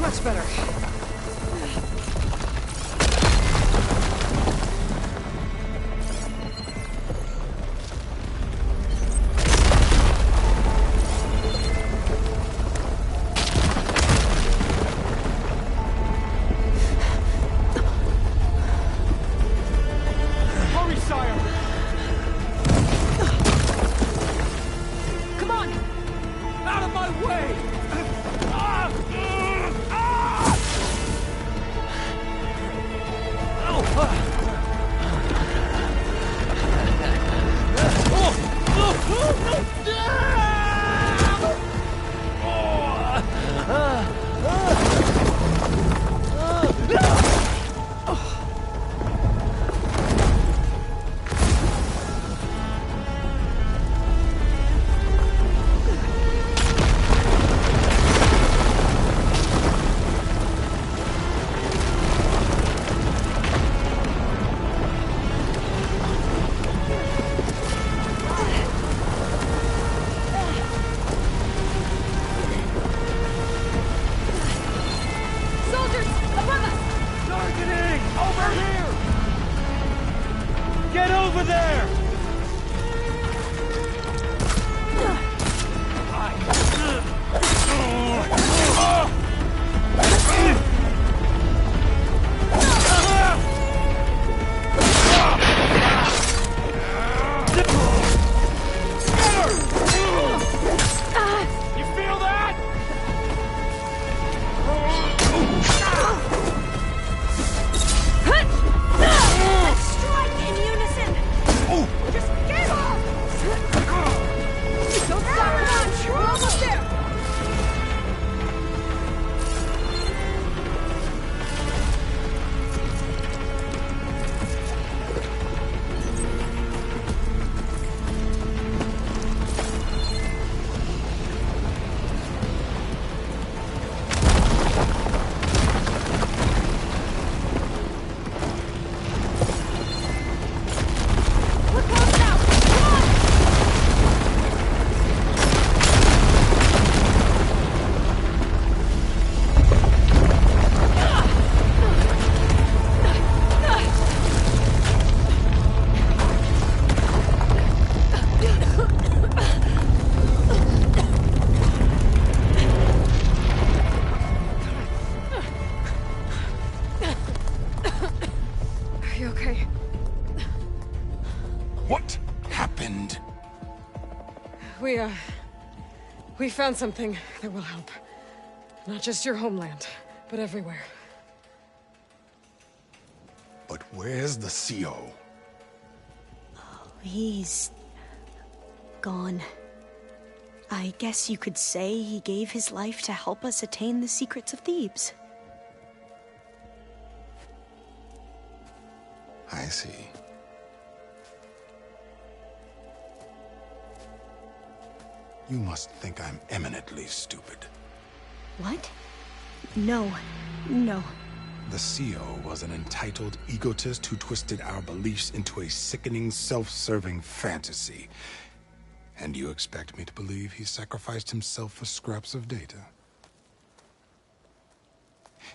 Much better. Hurry, sire! Come on! Out of my way! Soldiers! Above us! Targeting! Over here! Get over there! You feel that? Let's strike in unison! Just get off! Don't stop! Come on! We're almost there! We're close now! Come on! Are you okay? What happened? We found something that will help. Not just your homeland, but everywhere. But where's the CO? He's gone. I guess you could say he gave his life to help us attain the secrets of Thebes. I see. You must think I'm eminently stupid. What? No. No. The CO was an entitled egotist who twisted our beliefs into a sickening, self-serving fantasy. And you expect me to believe he sacrificed himself for scraps of data?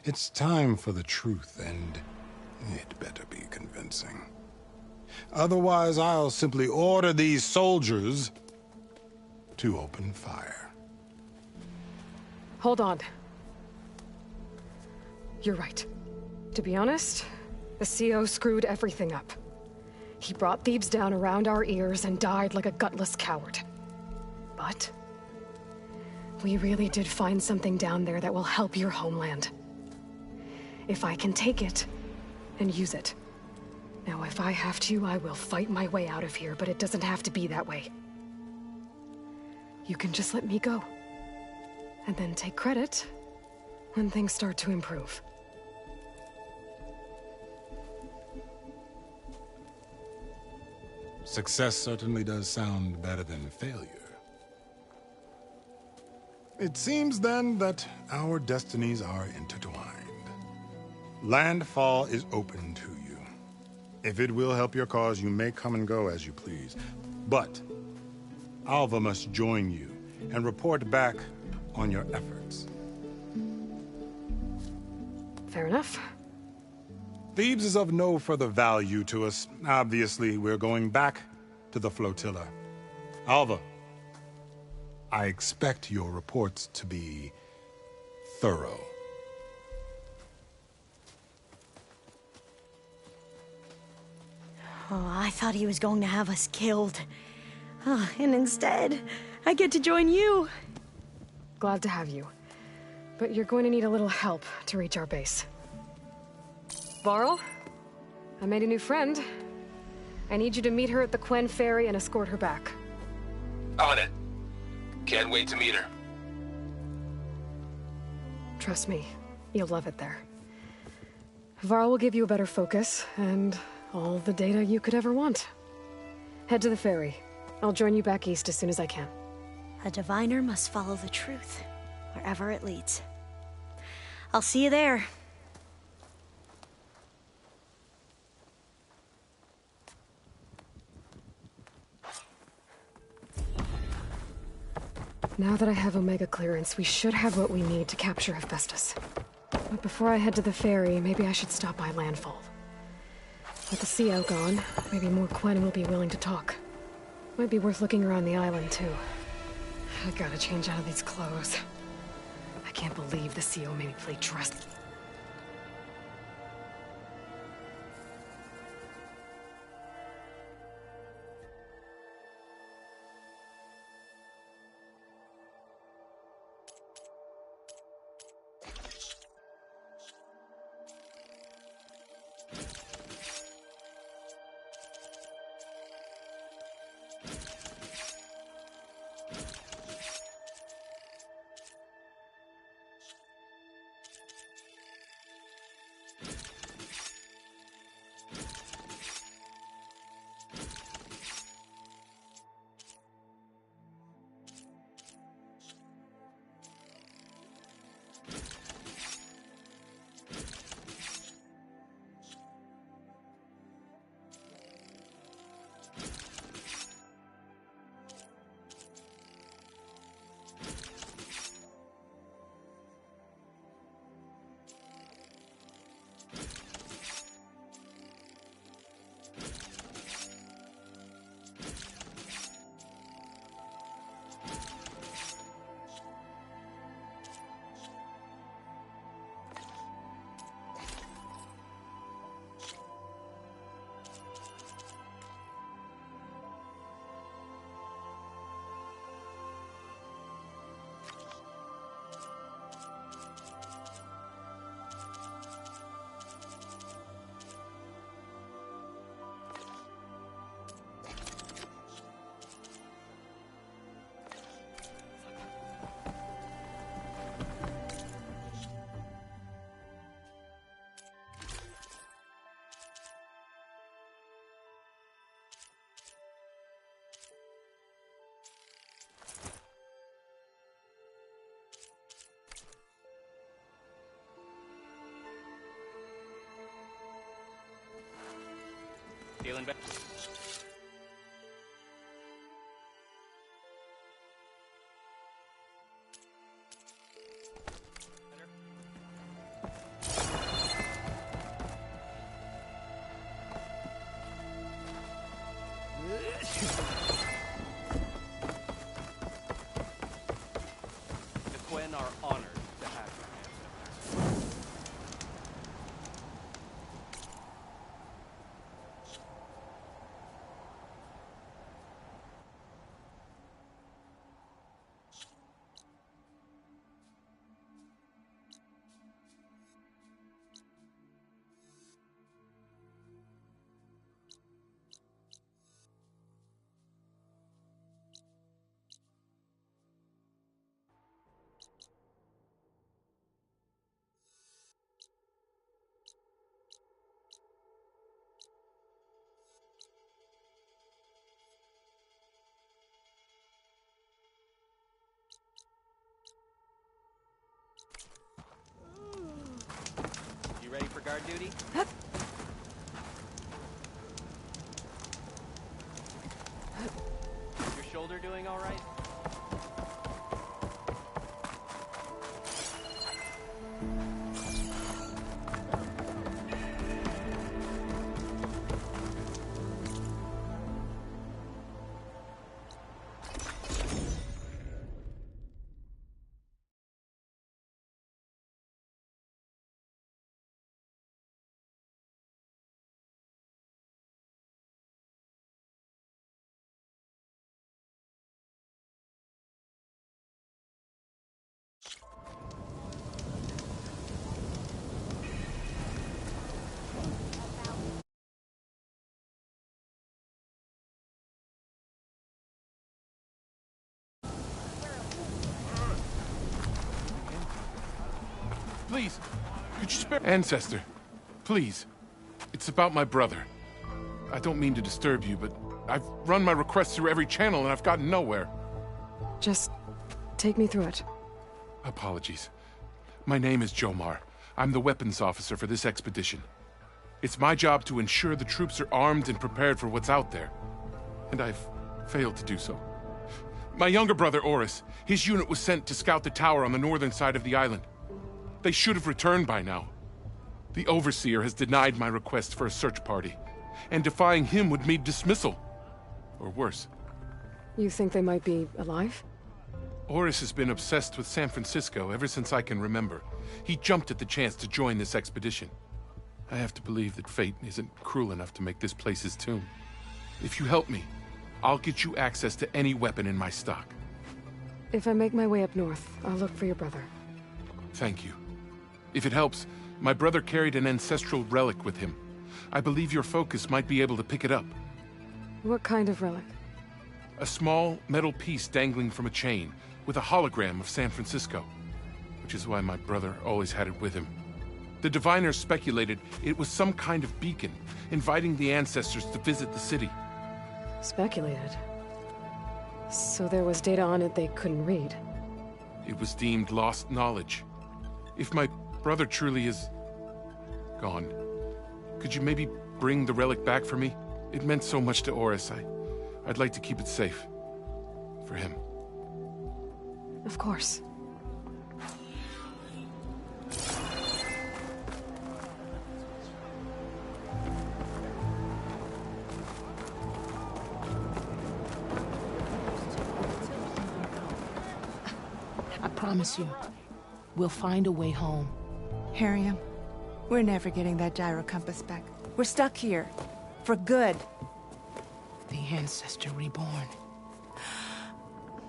It's time for the truth, and it better be convincing. Otherwise, I'll simply order these soldiers to open fire. Hold on. You're right. To be honest, the CO screwed everything up. He brought Thebes down around our ears and died like a gutless coward. But we really did find something down there that will help your homeland. If I can take it and use it. Now, if I have to, I will fight my way out of here, but it doesn't have to be that way. You can just let me go. and then take credit when things start to improve. Success certainly does sound better than failure. It seems then that our destinies are intertwined. Landfall is open to you. If it will help your cause, you may come and go as you please. But Alva must join you and report back on your efforts. Fair enough. Thebes is of no further value to us. Obviously, we're going back to the flotilla. Alva, I expect your reports to be thorough. Oh, I thought he was going to have us killed. Oh, and instead, I get to join you. Glad to have you. But you're going to need a little help to reach our base. Varl, I made a new friend. I need you to meet her at the Quen Ferry and escort her back. On it. Can't wait to meet her. Trust me, you'll love it there. Varl will give you a better focus, and all the data you could ever want. Head to the ferry. I'll join you back east as soon as I can. A diviner must follow the truth, wherever it leads. I'll see you there. Now that I have Omega clearance, we should have what we need to capture Hephaestus. But before I head to the ferry, maybe I should stop by Landfall. With the sea out gone, maybe more Quen will be willing to talk. Might be worth looking around the island, too. I gotta change out of these clothes. I can't believe the CO made me play dress. Feeling better? The Quen are honored to have you. guard duty? Your shoulder doing all right? Please, could you spare... Ancestor, please. It's about my brother. I don't mean to disturb you, but I've run my requests through every channel and I've gotten nowhere. Just take me through it. Apologies. My name is Jomar. I'm the weapons officer for this expedition. It's my job to ensure the troops are armed and prepared for what's out there. And I've failed to do so. My younger brother, Oris, his unit was sent to scout the tower on the northern side of the island. They should have returned by now. The Overseer has denied my request for a search party, and defying him would mean dismissal. Or worse. You think they might be alive? Oris has been obsessed with San Francisco ever since I can remember. He jumped at the chance to join this expedition. I have to believe that fate isn't cruel enough to make this place his tomb. If you help me, I'll get you access to any weapon in my stock. If I make my way up north, I'll look for your brother. Thank you. If it helps, my brother carried an ancestral relic with him. I believe your focus might be able to pick it up. What kind of relic? A small metal piece dangling from a chain, with a hologram of San Francisco. Which is why my brother always had it with him. The diviners speculated it was some kind of beacon, inviting the ancestors to visit the city. Speculated? So there was data on it they couldn't read? It was deemed lost knowledge. If my brother truly is... gone, could you maybe bring the relic back for me? It meant so much to Oris. I'd like to keep it safe. For him. Of course. I promise you, we'll find a way home. Harriam, we're never getting that gyro compass back. We're stuck here. For good. The Ancestor reborn.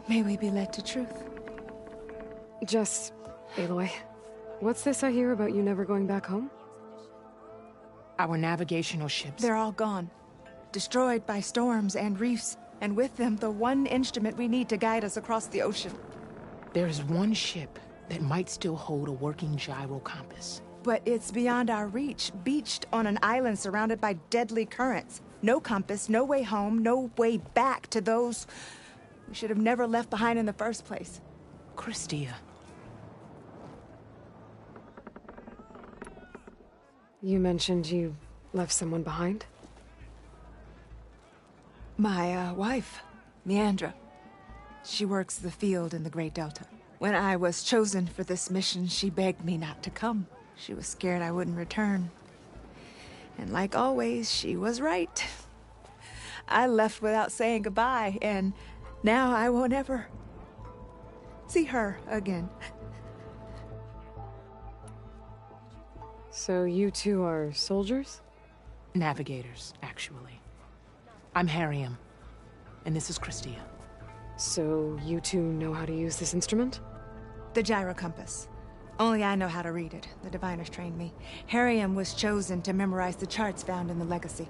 May we be led to truth. Just, Aloy, what's this I hear about you never going back home? Our navigational ships. They're all gone. Destroyed by storms and reefs, and with them the one instrument we need to guide us across the ocean. There is one ship that might still hold a working gyro compass. But it's beyond our reach, beached on an island surrounded by deadly currents. No compass, no way home, no way back to those we should have never left behind in the first place. Christia. You mentioned you left someone behind? My, wife, Meandra. She works the field in the Great Delta. When I was chosen for this mission, she begged me not to come. She was scared I wouldn't return. And like always, she was right. I left without saying goodbye, and now I won't ever see her again. So you two are soldiers? Navigators, actually. I'm Harriam, and this is Christia. So you two know how to use this instrument? The gyro compass. Only I know how to read it. The diviners trained me. Harriam was chosen to memorize the charts found in the Legacy.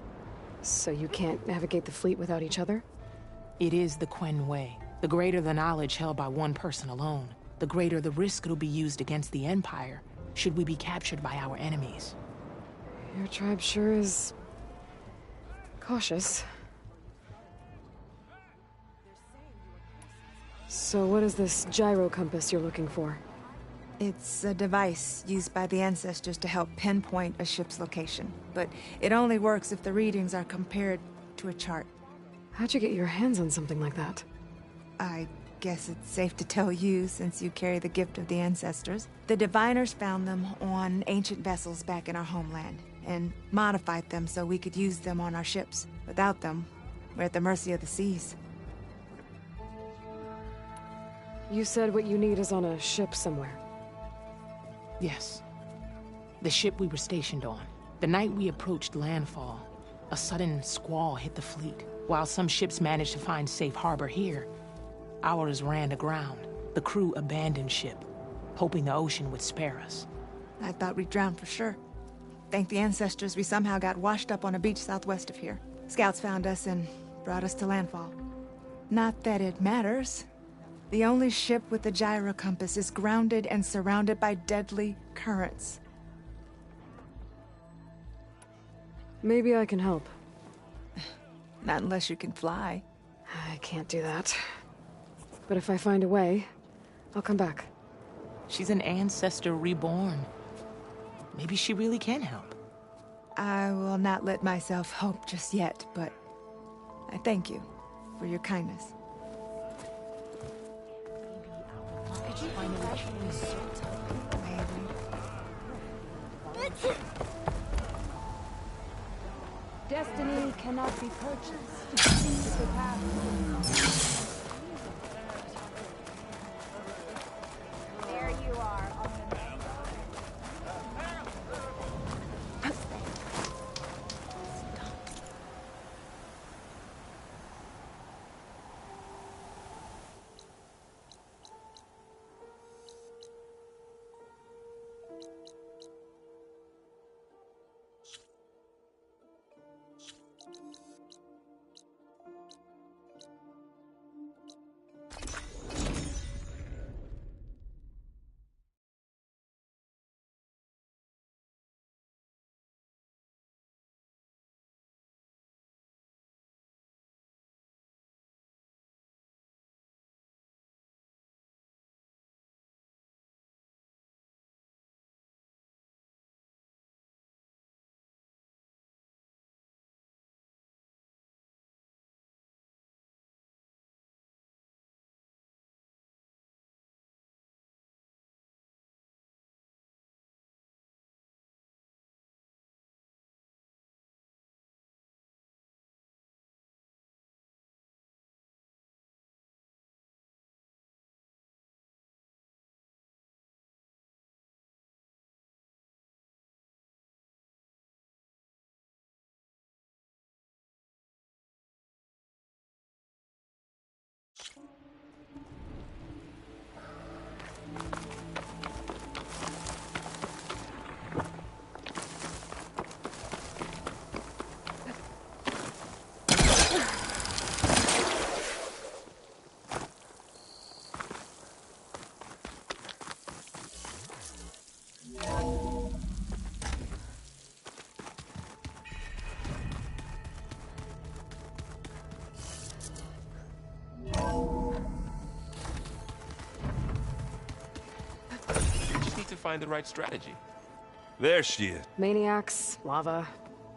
So you can't navigate the fleet without each other? It is the Quen way. The greater the knowledge held by one person alone, the greater the risk it'll be used against the Empire, should we be captured by our enemies. Your tribe sure is... cautious. So what is this gyro compass you're looking for? It's a device used by the ancestors to help pinpoint a ship's location, but it only works if the readings are compared to a chart. How'd you get your hands on something like that? I guess it's safe to tell you, since you carry the gift of the ancestors. The diviners found them on ancient vessels back in our homeland, and modified them so we could use them on our ships. Without them, we're at the mercy of the seas. You said what you need is on a ship somewhere. Yes. The ship we were stationed on. The night we approached landfall, a sudden squall hit the fleet. While some ships managed to find safe harbor here, ours ran aground. The crew abandoned ship, hoping the ocean would spare us. I thought we'd drown for sure. Thank the ancestors, we somehow got washed up on a beach southwest of here. Scouts found us and brought us to landfall. Not that it matters. The only ship with a gyro compass is grounded and surrounded by deadly currents. Maybe I can help. Not unless you can fly. I can't do that. But if I find a way, I'll come back. She's an ancestor reborn. Maybe she really can help. I will not let myself hope just yet, but I thank you for your kindness. Destiny cannot be purchased. The path. There you are. To find the right strategy. There she is. Maniacs, lava.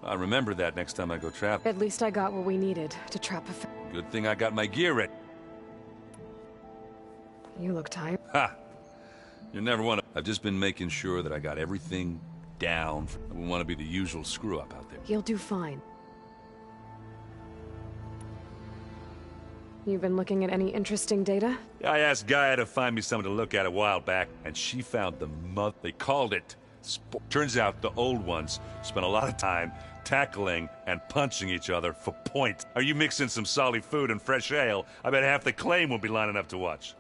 I'll remember that next time I go trapping. At least I got what we needed to trap a Good thing I got my gear ready. You look tired. Ha! You never want to. I've just been making sure that I got everything down. I wouldn't want to be the usual screw-up out there. You'll do fine. You've been looking at any interesting data? I asked Gaia to find me something to look at a while back, and she found the They called it Turns out the old ones spent a lot of time tackling and punching each other for points. Are you mixing some solid food and fresh ale? I bet half the claim will be lining up to watch.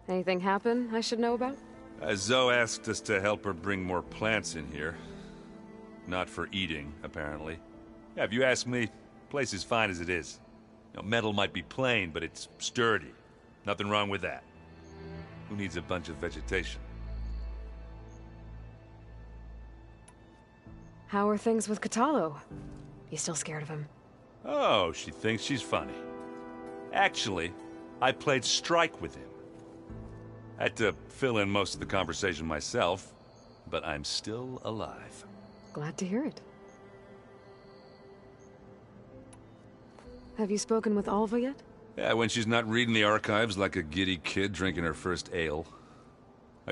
Anything happen I should know about? Zoe asked us to help her bring more plants in here. Not for eating, apparently. Yeah, if you ask me, the place is fine as it is. You know, metal might be plain, but it's sturdy. Nothing wrong with that. Who needs a bunch of vegetation? How are things with Shaclolo? You still scared of him? Oh, she thinks she's funny. Actually, I played strike with him. I had to fill in most of the conversation myself, but I'm still alive. Glad to hear it. Have you spoken with Alva yet? Yeah, when she's not reading the archives like a giddy kid drinking her first ale.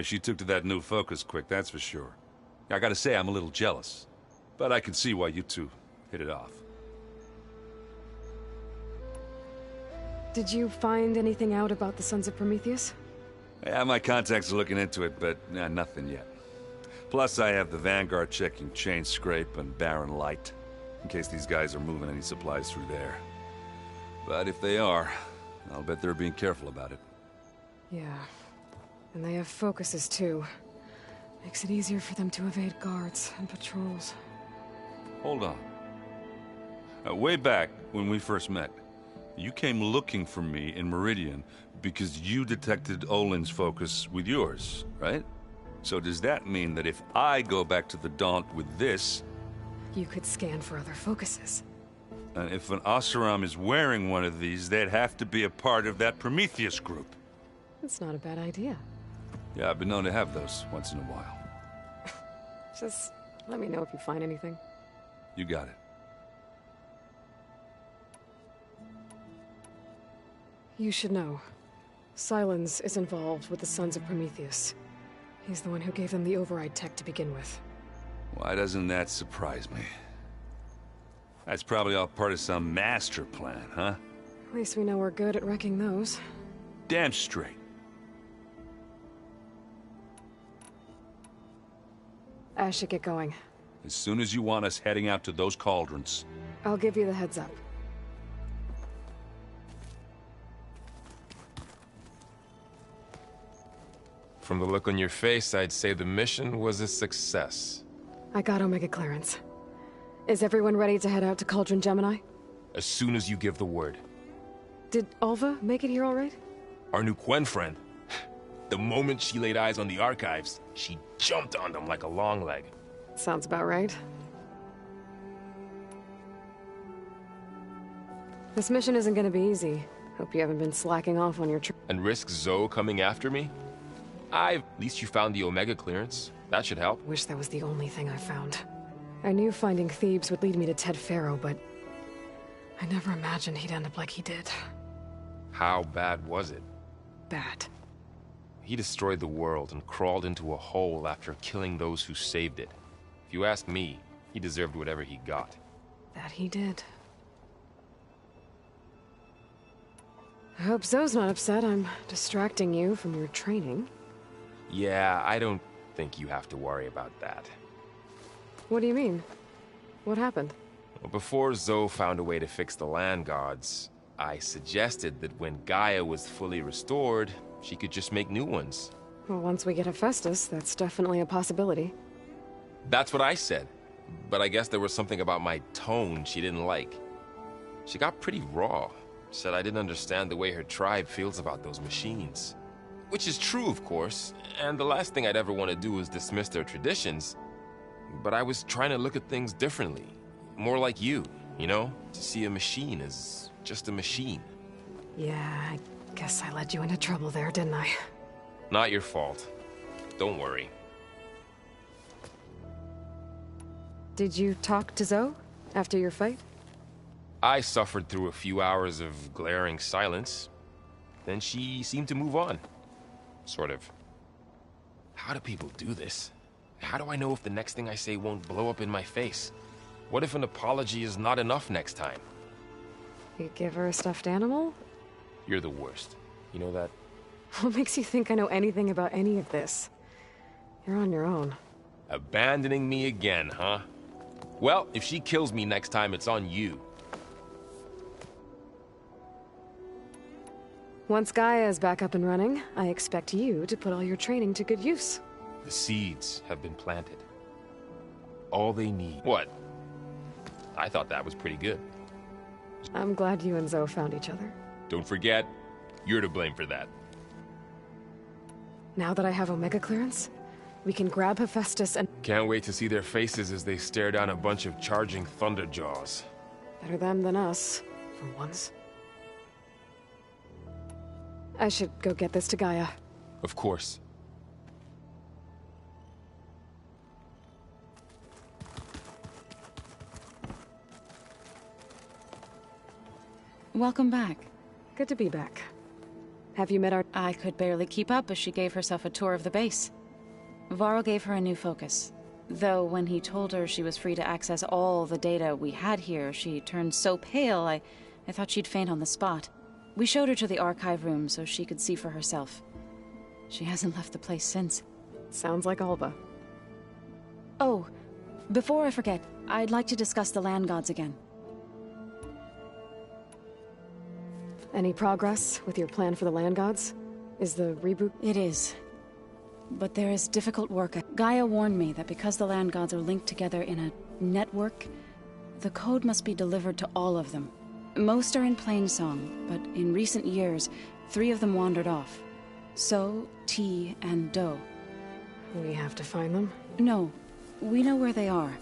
She took to that new focus quick, that's for sure. I gotta say, I'm a little jealous. But I can see why you two hit it off. Did you find anything out about the Sons of Prometheus? Yeah, my contacts are looking into it, but nothing yet. Plus, I have the Vanguard checking Chain Scrape and Barren Light, in case these guys are moving any supplies through there. But if they are, I'll bet they're being careful about it. Yeah. And they have focuses, too. Makes it easier for them to evade guards and patrols. Hold on. Way back, when we first met, you came looking for me in Meridian because you detected Olin's focus with yours, right? So does that mean that if I go back to the Daunt with this... You could scan for other focuses. And if an Oseram is wearing one of these, they'd have to be a part of that Prometheus group. That's not a bad idea. Yeah, I've been known to have those once in a while. Just let me know if you find anything. You got it. You should know. Silence is involved with the Sons of Prometheus. He's the one who gave them the override tech to begin with. Why doesn't that surprise me? That's probably all part of some master plan, huh? At least we know we're good at wrecking those. Damn straight. I should get going. As soon as you want us heading out to those cauldrons. I'll give you the heads up. From the look on your face, I'd say the mission was a success. I got Omega clearance. Is everyone ready to head out to Cauldron Gemini? As soon as you give the word. Did Alva make it here all right? Our new Quen friend. The moment she laid eyes on the archives, she jumped on them like a long leg. Sounds about right. This mission isn't gonna be easy. Hope you haven't been slacking off on your trip. And risk Zoe coming after me? At least you found the Omega clearance. That should help. Wish that was the only thing I found. I knew finding Thebes would lead me to Ted Faro, but I never imagined he'd end up like he did. How bad was it? Bad. He destroyed the world and crawled into a hole after killing those who saved it. If you ask me, he deserved whatever he got. That he did. I hope Zoe's not upset I'm distracting you from your training. Yeah, I don't think you have to worry about that. What do you mean? What happened? Well, before Zoe found a way to fix the land gods, I suggested that when Gaia was fully restored, she could just make new ones. Well, once we get Hephaestus, that's definitely a possibility. That's what I said. But I guess there was something about my tone she didn't like. She got pretty raw. Said I didn't understand the way her tribe feels about those machines. Which is true, of course, and the last thing I'd ever want to do is dismiss their traditions. But I was trying to look at things differently. More like you know? To see a machine as just a machine. Yeah, I guess I led you into trouble there, didn't I? Not your fault. Don't worry. Did you talk to Zoe after your fight? I suffered through a few hours of glaring silence. Then she seemed to move on. Sort of. How do people do this? How do I know if the next thing I say won't blow up in my face? What if an apology is not enough next time? You give her a stuffed animal? You're the worst. You know that? What makes you think I know anything about any of this? You're on your own. Abandoning me again, huh? Well, if she kills me next time, it's on you. Once Gaia is back up and running, I expect you to put all your training to good use. The seeds have been planted. All they need. What? I thought that was pretty good. I'm glad you and Zoe found each other. Don't forget, you're to blame for that. Now that I have Omega clearance, We can grab Hephaestus and... Can't wait to see their faces as they stare down a bunch of charging thunderjaws. Better them than us, for once. I should go get this to Gaia. Of course. Welcome back. Good to be back. Have you met our... I could barely keep up as she gave herself a tour of the base. Varl gave her a new focus. Though when he told her she was free to access all the data we had here, she turned so pale I thought she'd faint on the spot. We showed her to the archive room so she could see for herself. She hasn't left the place since. Sounds like Alba. Oh, before I forget, I'd like to discuss the land gods again. Any progress with your plan for the land gods? Is the reboot... It is. But there is difficult work. Gaia warned me that because the land gods are linked together in a network, the code must be delivered to all of them. Most are in Plainsong, but in recent years, 3 of them wandered off. So, T, and Do. We have to find them? No. We know where they are,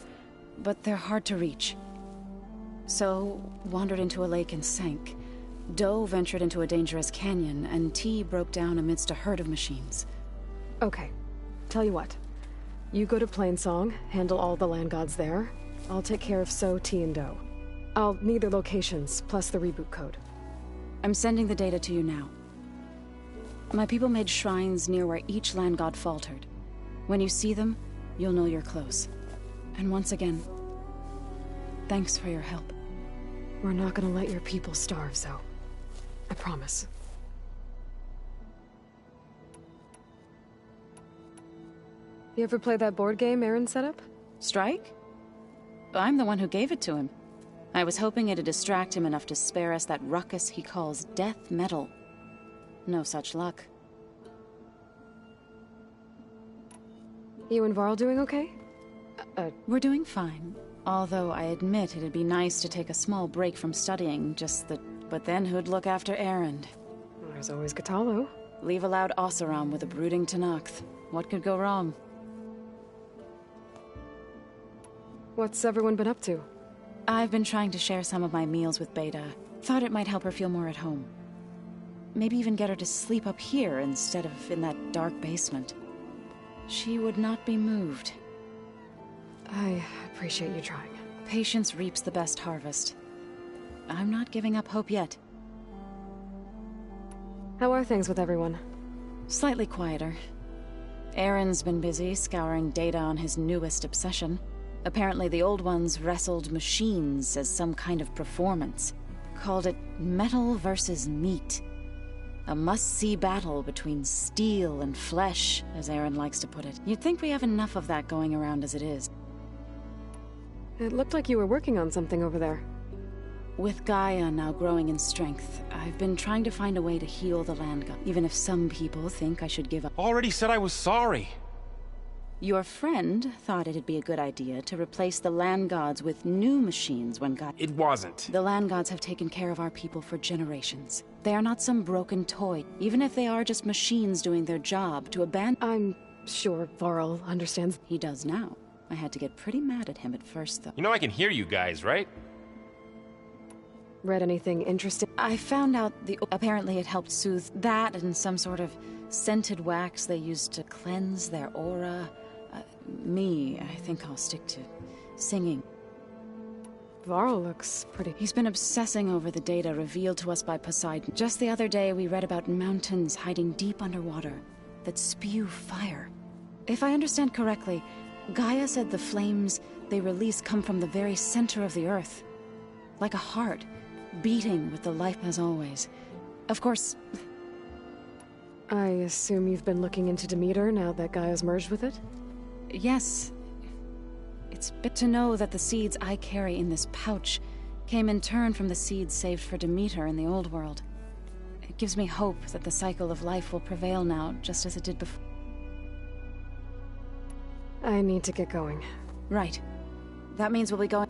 but they're hard to reach. So, wandered into a lake and sank. Do ventured into a dangerous canyon, and T broke down amidst a herd of machines. Okay. Tell you what. You go to Plainsong, handle all the land gods there. I'll take care of So, T, and Do. I'll need their locations, plus the reboot code. I'm sending the data to you now. My people made shrines near where each land god faltered. When you see them, you'll know you're close. And once again, thanks for your help. We're not gonna let your people starve, Zo. I promise. You ever play that board game Aaron set up? Strike? I'm the one who gave it to him. I was hoping it'd distract him enough to spare us that ruckus he calls death metal. No such luck. You and Varl doing okay? We're doing fine. Although I admit it'd be nice to take a small break from studying, but then who'd look after Aaron? There's always Shaclolo. Leave a loud Oseram with a brooding Tenakth. What could go wrong? What's everyone been up to? I've been trying to share some of my meals with Beta. Thought it might help her feel more at home. Maybe even get her to sleep up here instead of in that dark basement. She would not be moved. I appreciate you trying. Patience reaps the best harvest. I'm not giving up hope yet. How are things with everyone? Slightly quieter. Aaron's been busy scouring data on his newest obsession. Apparently the old ones wrestled machines as some kind of performance. Called it metal versus meat. A must-see battle between steel and flesh, as Aaron likes to put it. You'd think we have enough of that going around as it is. It looked like you were working on something over there. With Gaia now growing in strength, I've been trying to find a way to heal the land god, even if some people think I should give up. Already said I was sorry. Your friend thought it'd be a good idea to replace the land gods with new machines when Gaia... It wasn't. The land gods have taken care of our people for generations. They are not some broken toy, even if they are just machines doing their job to abandon... I'm sure Varl understands. He does now. I had to get pretty mad at him at first, though. You know I can hear you guys, right? Read anything interesting? I found out apparently it helped soothe that and some sort of scented wax they used to cleanse their aura. I think I'll stick to singing. Varl looks pretty... He's been obsessing over the data revealed to us by Poseidon. Just the other day, we read about mountains hiding deep underwater that spew fire. If I understand correctly, Gaia said the flames they release come from the very center of the earth. Like a heart, beating with the life as always. Of course... I assume you've been looking into Demeter now that Gaia's merged with it? Yes. It's bit to know that the seeds I carry in this pouch came in turn from the seeds saved for Demeter in the old world. It gives me hope that the cycle of life will prevail now, just as it did before. I need to get going. Right. That means we'll be going...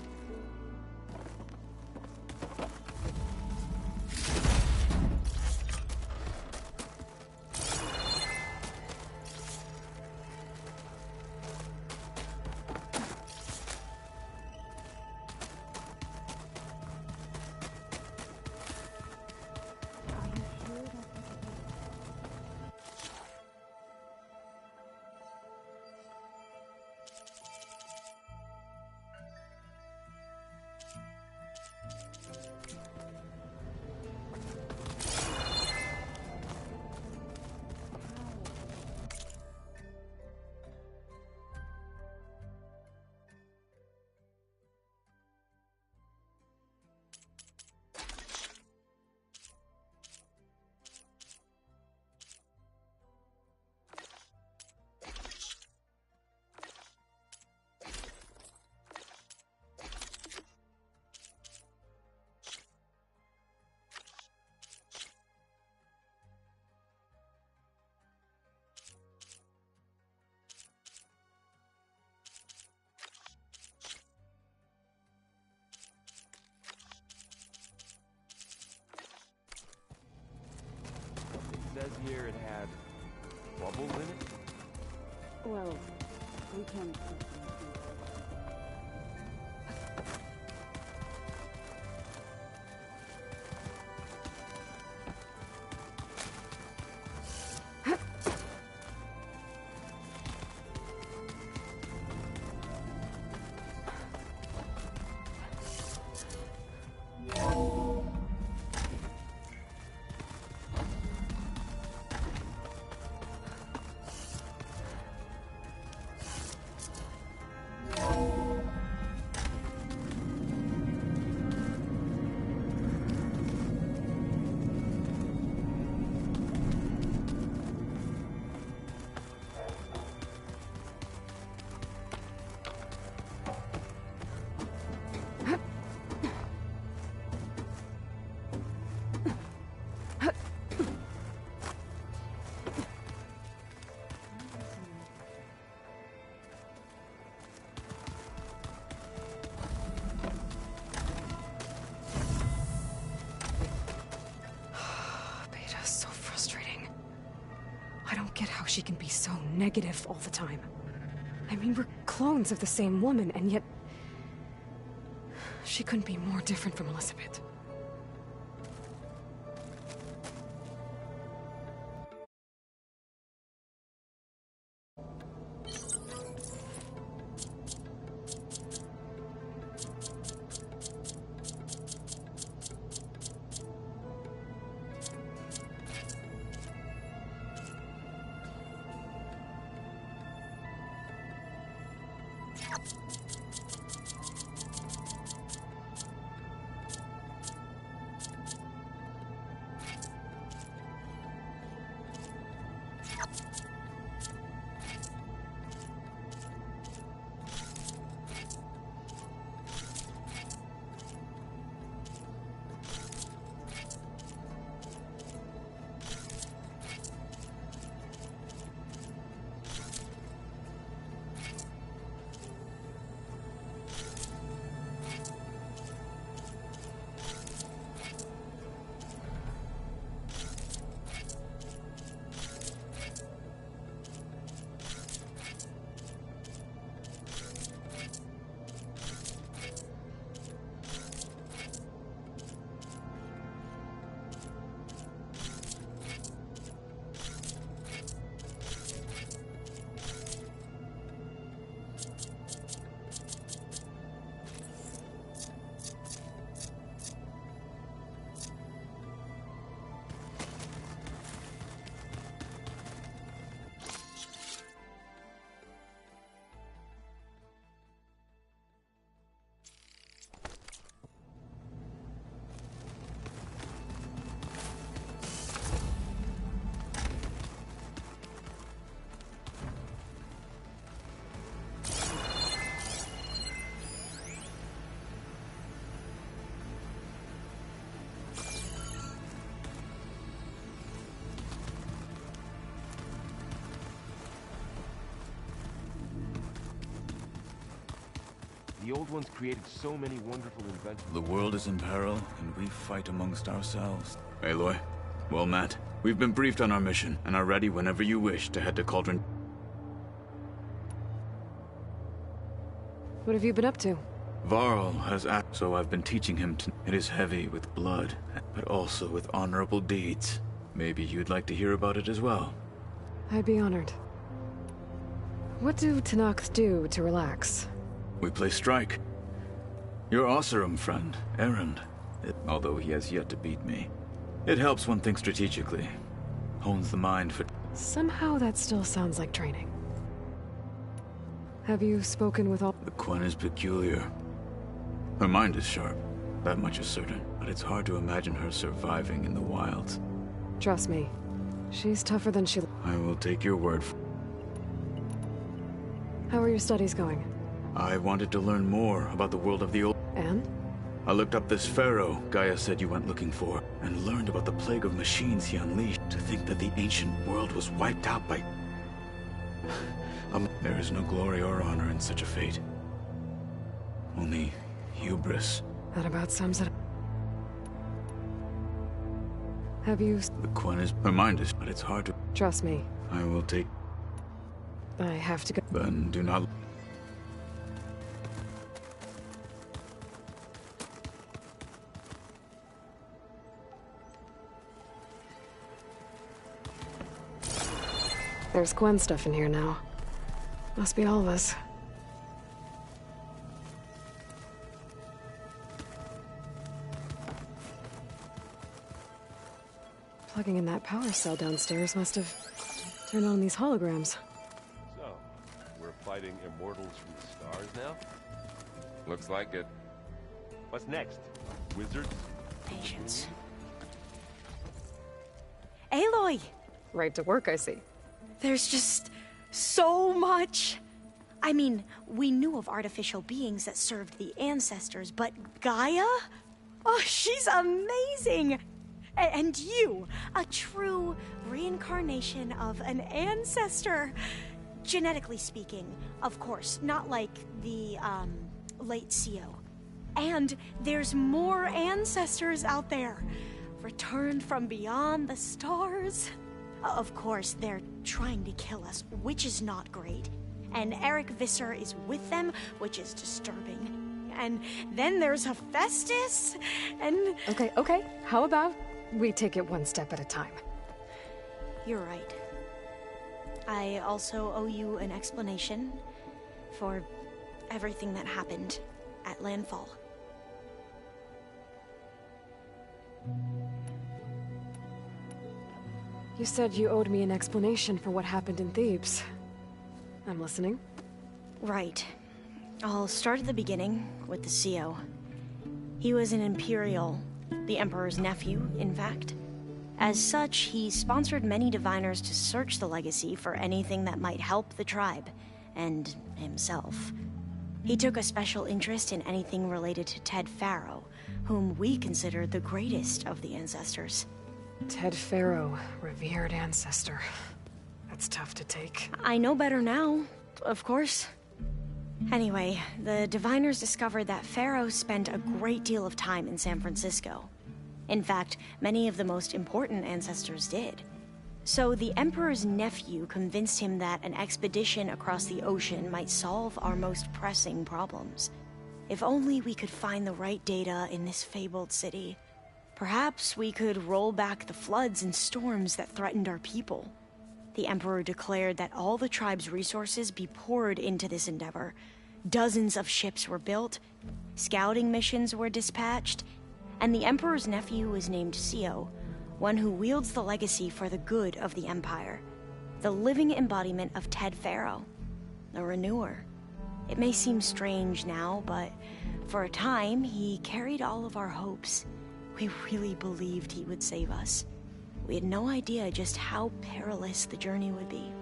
here it had bubbles in it? Well, we can... She can be so negative all the time. I mean, we're clones of the same woman, and yet... she couldn't be more different from Elizabeth. The old ones created so many wonderful inventions. The world is in peril, and we fight amongst ourselves. Aloy, well met. We've been briefed on our mission, and are ready whenever you wish to head to Cauldron. What have you been up to? Varl has asked, so I've been teaching him to... It is heavy with blood, but also with honorable deeds. Maybe you'd like to hear about it as well. I'd be honored. What do Tenakth do to relax? We play strike. Your Oseram friend, Erend, although he has yet to beat me. It helps one think strategically. Hones the mind for... Somehow that still sounds like training. Have you spoken with all... The Quen is peculiar. Her mind is sharp, that much is certain, but it's hard to imagine her surviving in the wilds. Trust me, she's tougher than she... I will take your word for... How are your studies going? I wanted to learn more about the world of the old... And? I looked up this pharaoh Gaia said you went looking for, and learned about the plague of machines he unleashed. To think that the ancient world was wiped out by... There is no glory or honor in such a fate. Only hubris. That about sums it up. Have you... The Quen is... Her mind is... But it's hard to... Trust me. I will take... I have to go... Then do not... There's Quen stuff in here now. Must be all of us. Plugging in that power cell downstairs must have turned on these holograms. So, we're fighting immortals from the stars now? Looks like it. What's next? Wizards? Patience. Aloy! Right to work, I see. There's just so much. I mean, we knew of artificial beings that served the ancestors, but Gaia? Oh, she's amazing! And you, a true reincarnation of an ancestor. Genetically speaking, of course, not like the, late CO. And there's more ancestors out there, returned from beyond the stars. Of course, they're trying to kill us, which is not great. And Eric Visser is with them, which is disturbing. And then there's Hephaestus, and... Okay. How about we take it one step at a time? You're right. I also owe you an explanation for everything that happened at Landfall. You said you owed me an explanation for what happened in Thebes. I'm listening. Right. I'll start at the beginning with the CO. He was an Imperial, the Emperor's nephew, in fact. As such, he sponsored many diviners to search the legacy for anything that might help the tribe, and himself. He took a special interest in anything related to Ted Faro, whom we consider the greatest of the ancestors. Ted Faro, revered ancestor. That's tough to take. I know better now, of course. Anyway, the diviners discovered that Faro spent a great deal of time in San Francisco. In fact, many of the most important ancestors did. So the Emperor's nephew convinced him that an expedition across the ocean might solve our most pressing problems. If only we could find the right data in this fabled city. Perhaps we could roll back the floods and storms that threatened our people. The Emperor declared that all the tribe's resources be poured into this endeavor. Dozens of ships were built, scouting missions were dispatched, and the Emperor's nephew was named CO, one who wields the legacy for the good of the Empire. The living embodiment of Ted Faro, the Renewer. It may seem strange now, but for a time, he carried all of our hopes. We really believed he would save us. We had no idea just how perilous the journey would be.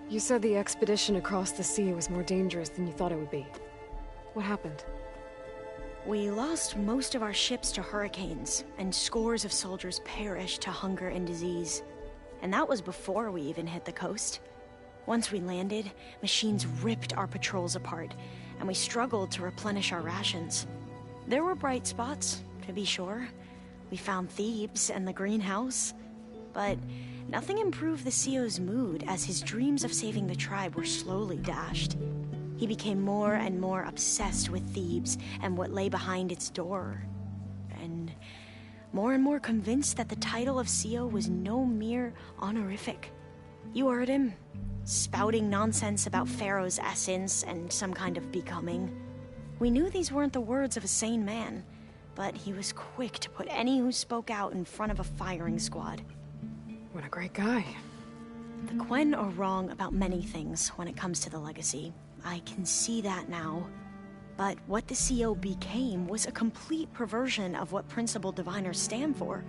You said the expedition across the sea was more dangerous than you thought it would be. What happened? We lost most of our ships to hurricanes, and scores of soldiers perished to hunger and disease. And that was before we even hit the coast. Once we landed, machines ripped our patrols apart, and we struggled to replenish our rations. There were bright spots, to be sure. We found Thebes and the greenhouse. But nothing improved the CO's mood as his dreams of saving the tribe were slowly dashed. He became more and more obsessed with Thebes and what lay behind its door. And more convinced that the title of CO was no mere honorific. You heard him, spouting nonsense about Pharaoh's essence and some kind of becoming. We knew these weren't the words of a sane man, but he was quick to put any who spoke out in front of a firing squad. What a great guy. The Quen are wrong about many things when it comes to the legacy. I can see that now. But what the CO became was a complete perversion of what principled diviners stand for.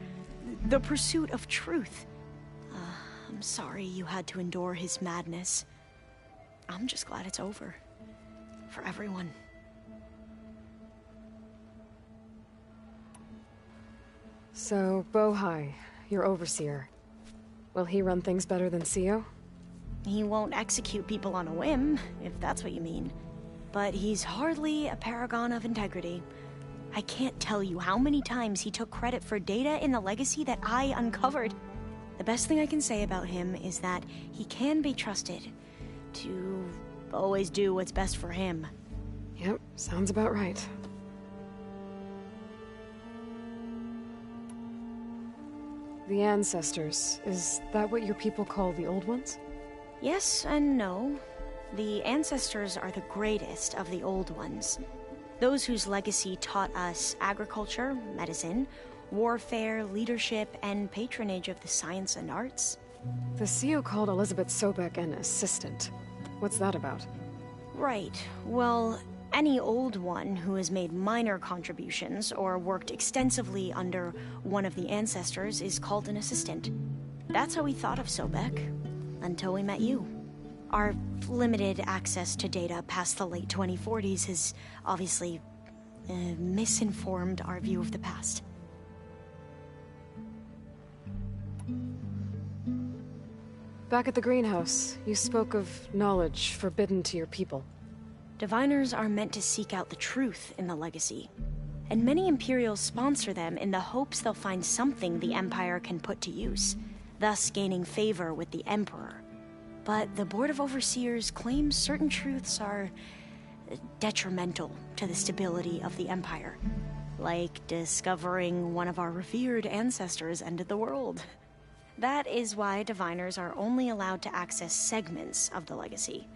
The pursuit of truth. I'm sorry you had to endure his madness. I'm just glad it's over. For everyone. So, Bohai, your overseer. Will he run things better than CO? He won't execute people on a whim, if that's what you mean. But he's hardly a paragon of integrity. I can't tell you how many times he took credit for data in the legacy that I uncovered. The best thing I can say about him is that he can be trusted to always do what's best for him. Yep, sounds about right. The ancestors, is that what your people call the old ones? Yes and no. The ancestors are the greatest of the old ones. Those whose legacy taught us agriculture, medicine, warfare, leadership, and patronage of the science and arts. The CO called Elizabeth Sobek an assistant. What's that about? Right. Well, any old one who has made minor contributions or worked extensively under one of the ancestors is called an assistant. That's how we thought of Sobek, until we met you. Our limited access to data past the late 2040s has obviously misinformed our view of the past. Back at the greenhouse, you spoke of knowledge forbidden to your people. Diviners are meant to seek out the truth in the legacy, and many Imperials sponsor them in the hopes they'll find something the Empire can put to use, thus gaining favor with the Emperor. But the Board of Overseers claims certain truths are detrimental to the stability of the Empire, like discovering one of our revered ancestors ended the world. That is why Diviners are only allowed to access segments of the legacy.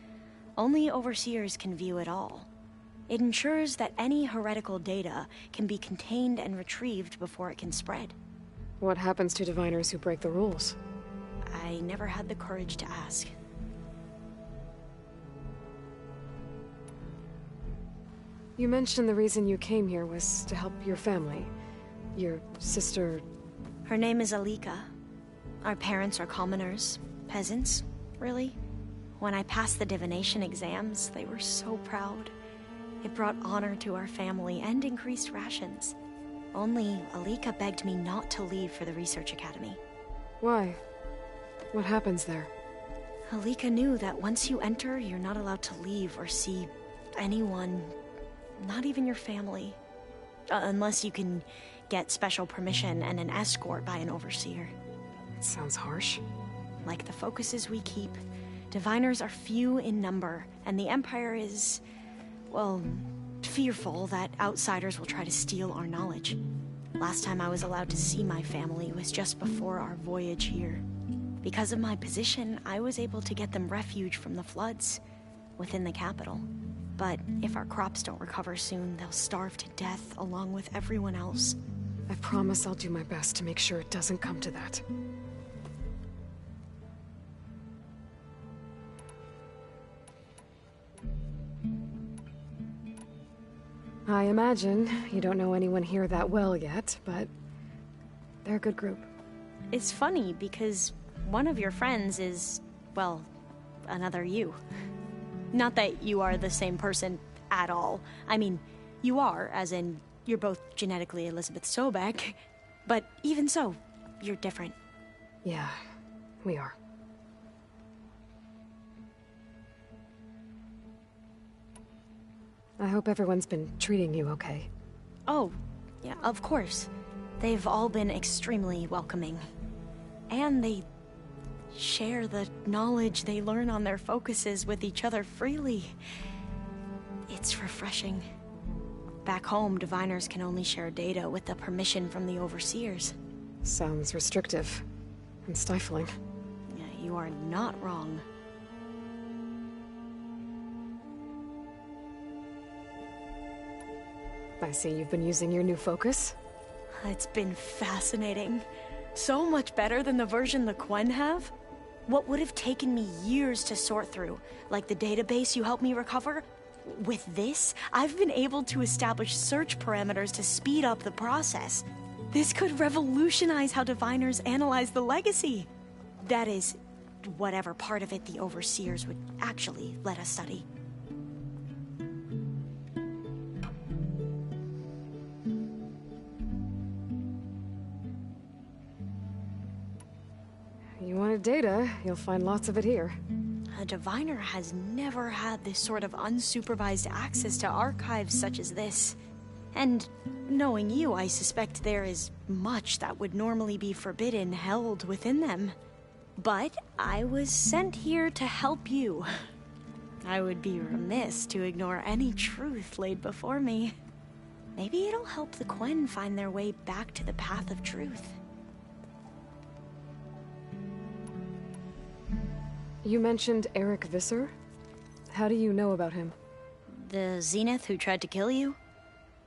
Only Overseers can view it all. It ensures that any heretical data can be contained and retrieved before it can spread. What happens to Diviners who break the rules? I never had the courage to ask. You mentioned the reason you came here was to help your family. Your sister... Her name is Alika. Our parents are commoners. Peasants, really. When I passed the divination exams, they were so proud. It brought honor to our family and increased rations. Only Alika begged me not to leave for the research academy. Why? What happens there? Alika knew that once you enter, you're not allowed to leave or see anyone, not even your family. Unless you can get special permission and an escort by an overseer. It sounds harsh. Like the focuses we keep, Diviners are few in number, and the Empire is, well, fearful that outsiders will try to steal our knowledge. Last time I was allowed to see my family was just before our voyage here. Because of my position, I was able to get them refuge from the floods within the capital. But if our crops don't recover soon, they'll starve to death along with everyone else. I promise I'll do my best to make sure it doesn't come to that. I imagine you don't know anyone here that well yet, but they're a good group. It's funny because one of your friends is, well, another you. Not that you are the same person at all. I mean, you are, as in, you're both genetically Elizabeth Sobek, but even so, you're different. Yeah, we are. I hope everyone's been treating you okay. Oh, yeah, of course. They've all been extremely welcoming. And they share the knowledge they learn on their focuses with each other freely. It's refreshing. Back home, Diviners can only share data with the permission from the Overseers. Sounds restrictive and stifling. Yeah, you are not wrong. I see you've been using your new focus. It's been fascinating. So much better than the version the Quen have. What would have taken me years to sort through, like the database you helped me recover, with this, I've been able to establish search parameters to speed up the process. This could revolutionize how Diviners analyze the legacy. That is, whatever part of it the Overseers would actually let us study. You wanted data, you'll find lots of it here. A Diviner has never had this sort of unsupervised access to archives such as this. And knowing you, I suspect there is much that would normally be forbidden held within them. But I was sent here to help you. I would be remiss to ignore any truth laid before me. Maybe it'll help the Quen find their way back to the path of truth. You mentioned Eric Visser? How do you know about him? The Zenith who tried to kill you?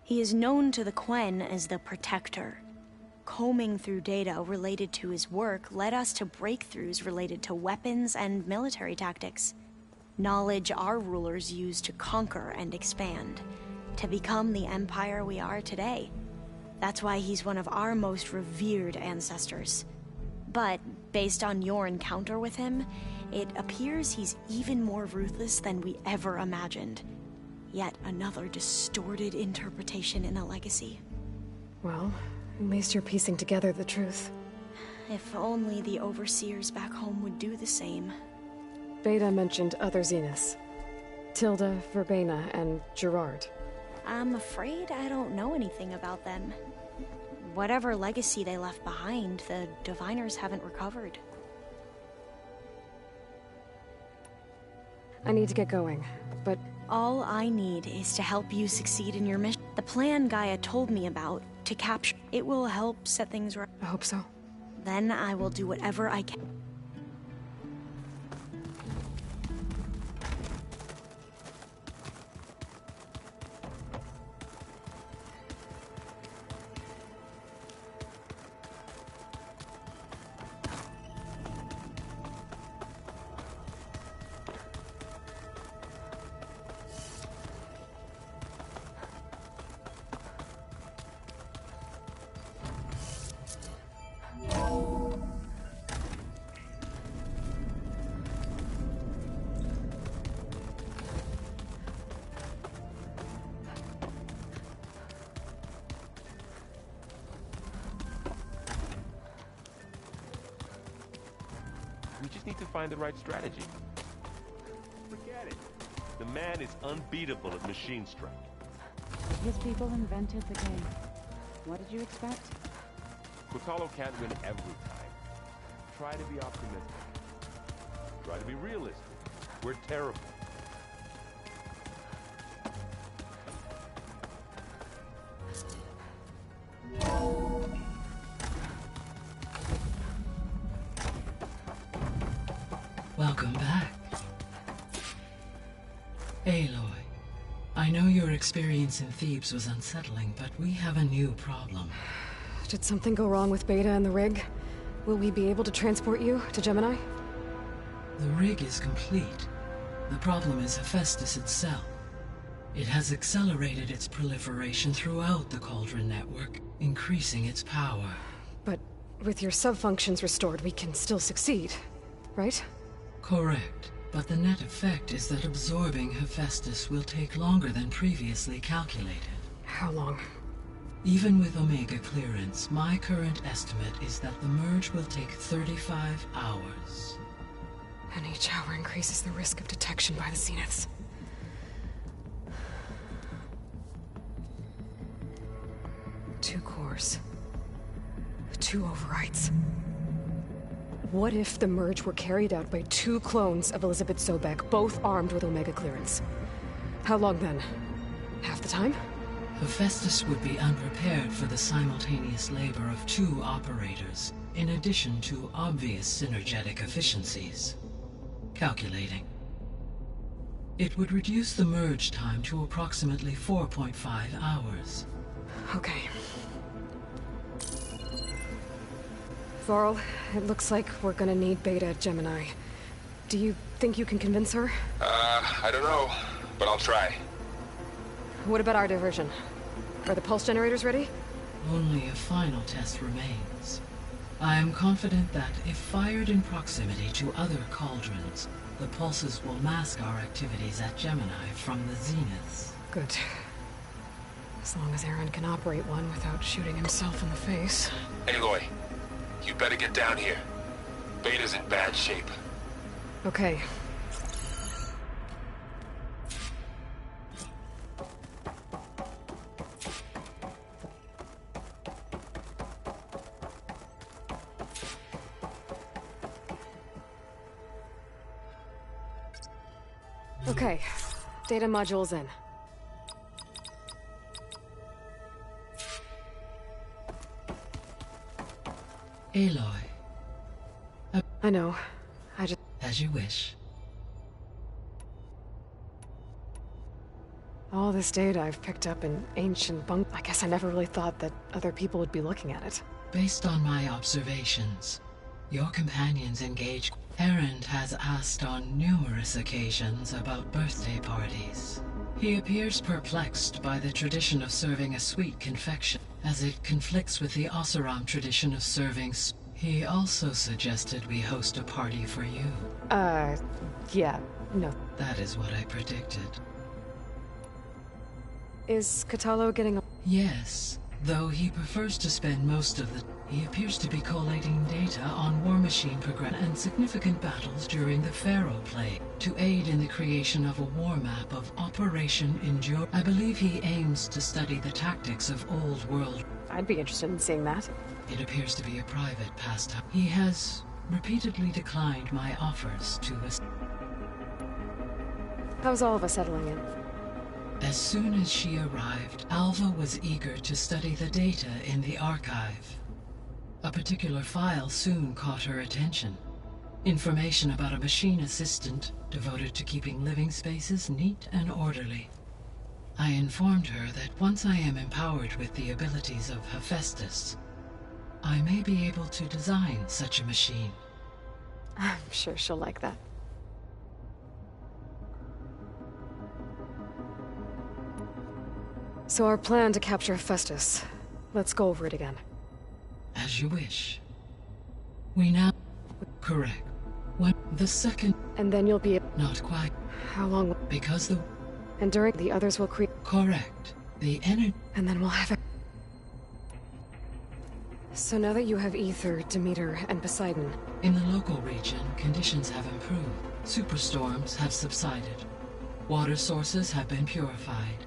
He is known to the Quen as the Protector. Combing through data related to his work led us to breakthroughs related to weapons and military tactics. Knowledge our rulers used to conquer and expand, to become the empire we are today. That's why he's one of our most revered ancestors. But based on your encounter with him, it appears he's even more ruthless than we ever imagined. Yet another distorted interpretation in a legacy. Well, at least you're piecing together the truth. If only the overseers back home would do the same. Beta mentioned other Zeniths. Tilda, Verbena, and Gerard. I'm afraid I don't know anything about them. Whatever legacy they left behind, the Diviners haven't recovered. I need to get going, but... All I need is to help you succeed in your mission. The plan Gaia told me about, to capture... It will help set things right. I hope so. Then I will do whatever I can. We just need to find the right strategy. Forget it. The man is unbeatable at machine strike. His people invented the game. What did you expect? Shaclolo can't win every time. Try to be optimistic. Try to be realistic. We're terrible. Welcome back. Aloy, I know your experience in Thebes was unsettling, but we have a new problem. Did something go wrong with Beta and the rig? Will we be able to transport you to Gemini? The rig is complete. The problem is Hephaestus itself. It has accelerated its proliferation throughout the Cauldron network, increasing its power. But with your sub-functions restored, we can still succeed, right? Correct, but the net effect is that absorbing Hephaestus will take longer than previously calculated. How long? Even with Omega clearance, my current estimate is that the merge will take 35 hours. And each hour increases the risk of detection by the Zeniths. Two cores. 2 overrides. What if the merge were carried out by 2 clones of Elizabeth Sobek, both armed with Omega clearance? How long then? Half the time? Hephaestus would be unprepared for the simultaneous labor of 2 operators, in addition to obvious synergetic efficiencies. Calculating. It would reduce the merge time to approximately 4.5 hours. Okay. Varl, it looks like we're gonna need Beta at Gemini. Do you think you can convince her? I don't know, but I'll try. What about our diversion? Are the pulse generators ready? Only a final test remains. I am confident that if fired in proximity to other cauldrons, the pulses will mask our activities at Gemini from the Zeniths. Good. As long as Aaron can operate one without shooting himself in the face. Aloy, you better get down here. Beta's in bad shape. Okay. Okay, data module's in. Aloy. I know. I just... As you wish. All this data I've picked up in ancient bunk... I guess I never really thought that other people would be looking at it. Based on my observations, your companions engage. Erend has asked on numerous occasions about birthday parties. He appears perplexed by the tradition of serving a sweet confection, as it conflicts with the Oseram tradition of serving. He also suggested we host a party for you. Yeah, no. That is what I predicted. Is Shaclolo getting a... Yes, though he prefers to spend most of the... He appears to be collating data on war machine progress and significant battles during the Pharaoh Plague to aid in the creation of a war map of Operation Endure. I believe he aims to study the tactics of old world. I'd be interested in seeing that. It appears to be a private pastime. He has repeatedly declined my offers to us. How's all of us settling in? As soon as she arrived, Alva was eager to study the data in the archive. A particular file soon caught her attention. Information about a machine assistant devoted to keeping living spaces neat and orderly. I informed her that once I am empowered with the abilities of Hephaestus, I may be able to design such a machine. I'm sure she'll like that. So our plan to capture Hephaestus. Let's go over it again. As you wish. We now... Correct. When the second... And then you'll be... Not quite. How long... Because the... And during the others will create... Correct. The energy... And then we'll have it... So now that you have Ether, Demeter, and Poseidon... In the local region, conditions have improved. Superstorms have subsided. Water sources have been purified.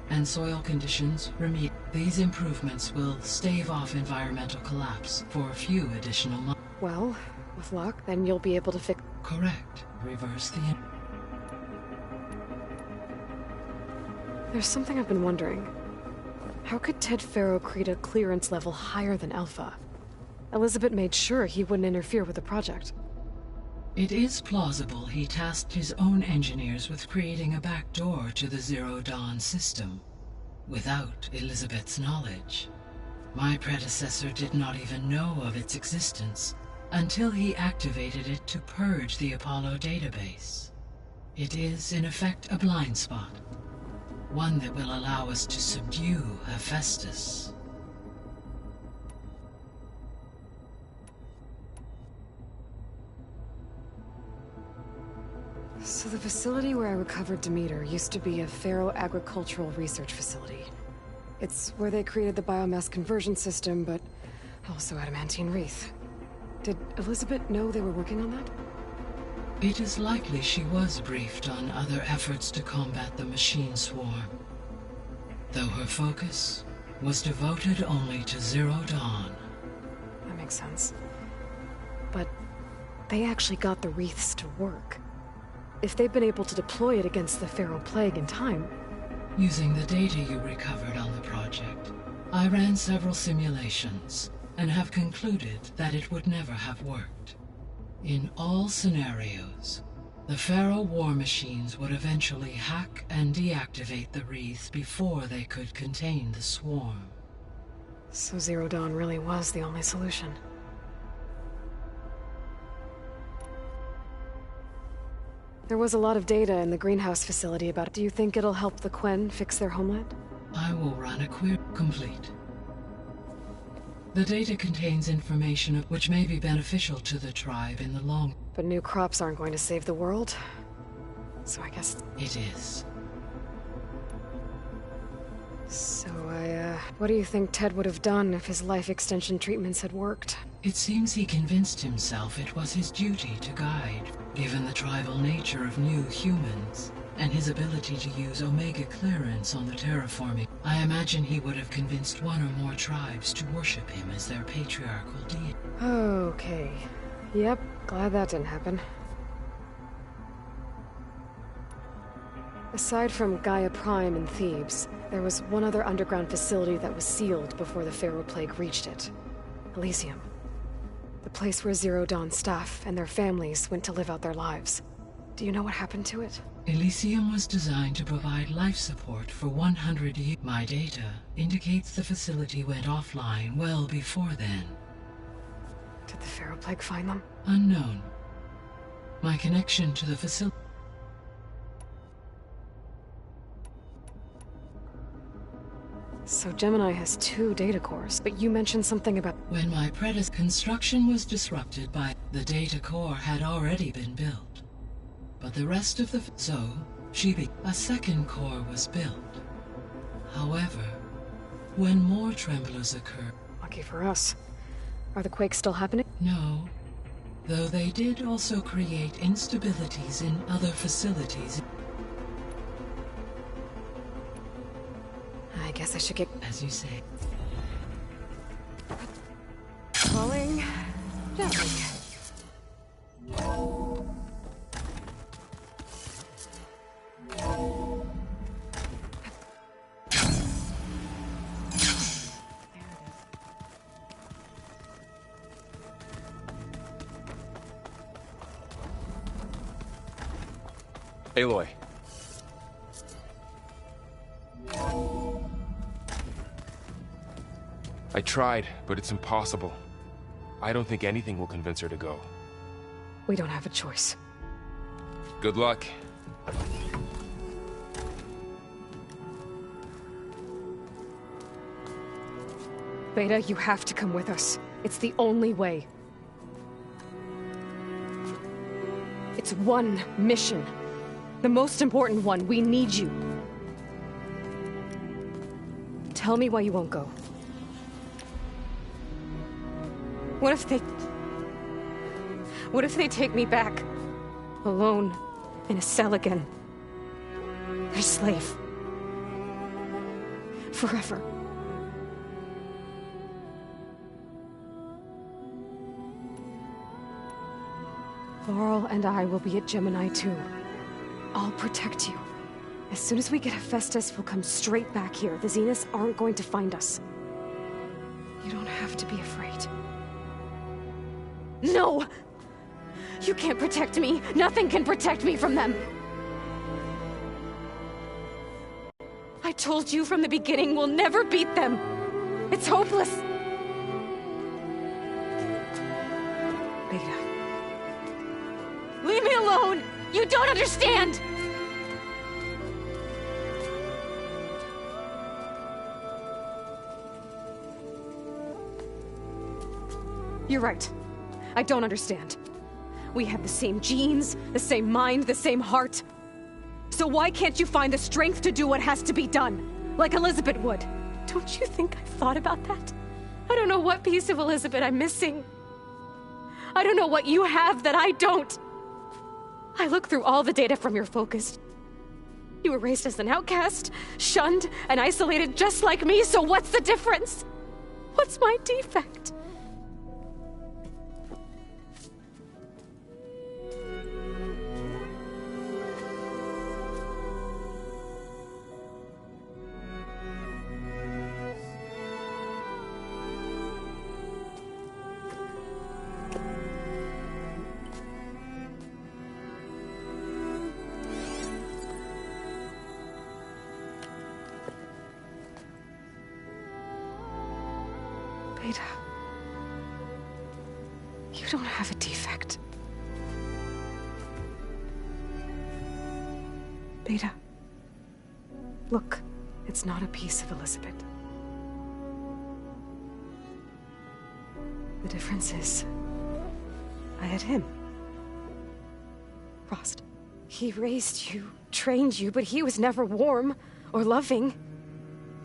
And soil conditions remediated. These improvements will stave off environmental collapse for a few additional months. Well, with luck, then you'll be able to fix... Correct. Reverse the... There's something I've been wondering. How could Ted Faro create a clearance level higher than Alpha? Elizabeth made sure he wouldn't interfere with the project. It is plausible he tasked his own engineers with creating a back door to the Zero Dawn system, without Elizabeth's knowledge. My predecessor did not even know of its existence until he activated it to purge the Apollo database. It is, in effect, a blind spot. One that will allow us to subdue Hephaestus. So the facility where I recovered Demeter used to be a Pharaoh agricultural research facility. It's where they created the biomass conversion system, but also adamantine wreath. Did Elizabeth know they were working on that? It is likely she was briefed on other efforts to combat the machine swarm, though her focus was devoted only to Zero Dawn. That makes sense. But they actually got the wreaths to work. If they've been able to deploy it against the Pharaoh Plague in time... Using the data you recovered on the project, I ran several simulations and have concluded that it would never have worked. In all scenarios, the Pharaoh war machines would eventually hack and deactivate the wreaths before they could contain the swarm. So Zero Dawn really was the only solution. There was a lot of data in the greenhouse facility about it. Do you think it'll help the Quen fix their homeland? I will run a query. Complete. The data contains information which may be beneficial to the tribe in the long... But new crops aren't going to save the world. So I guess... It is. So what do you think Ted would have done if his life extension treatments had worked? It seems he convinced himself it was his duty to guide, given the tribal nature of new humans, and his ability to use Omega clearance on the terraforming. I imagine he would have convinced one or more tribes to worship him as their patriarchal deity. Okay. Yep, glad that didn't happen. Aside from Gaia Prime and Thebes, there was one other underground facility that was sealed before the Pharaoh Plague reached it. Elysium. The place where Zero Dawn staff and their families went to live out their lives. Do you know what happened to it? Elysium was designed to provide life support for 100 years. My data indicates the facility went offline well before then. Did the Pharaoh Plague find them? Unknown. My connection to the facility... So Gemini has 2 data cores, but you mentioned something about... When my predecessor construction was disrupted by... The data core had already been built. But the rest of the... A second core was built. However, when more tremblers occur... Lucky for us. Are the quakes still happening? No. Though they did also create instabilities in other facilities. I guess I should get... As you say. Falling gently. Aloy. I tried, but it's impossible. I don't think anything will convince her to go. We don't have a choice. Good luck. Beta, you have to come with us. It's the only way. It's one mission. The most important one. We need you. Tell me why you won't go. What if they take me back? Alone, in a cell again. Their slave. Forever. Laurel and I will be at Gemini too. I'll protect you. As soon as we get Hephaestus, we'll come straight back here. The Zeniths aren't going to find us. You don't have to be afraid. No! You can't protect me. Nothing can protect me from them. I told you from the beginning we'll never beat them. It's hopeless. Beta. Leave me alone! You don't understand! You're right. I don't understand. We have the same genes, the same mind, the same heart. So why can't you find the strength to do what has to be done? Like Elizabeth would. Don't you think I've thought about that? I don't know what piece of Elizabeth I'm missing. I don't know what you have that I don't. I look through all the data from your focus. You were raised as an outcast, shunned, and isolated just like me, so what's the difference? What's my defect? Beta, you don't have a defect. Beta, look, it's not a piece of Elizabeth. The difference is, I had him. Frost. He raised you, trained you, but he was never warm or loving.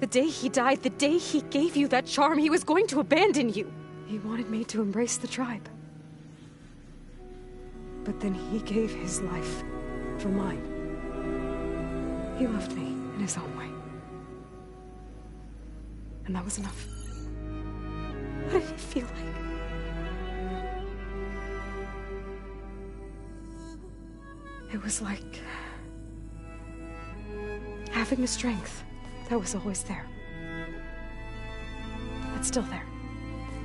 The day he died, the day he gave you that charm, he was going to abandon you. He wanted me to embrace the tribe. But then he gave his life for mine. He loved me in his own way. And that was enough. What did it feel like? It was like having the strength that was always there. It's still there.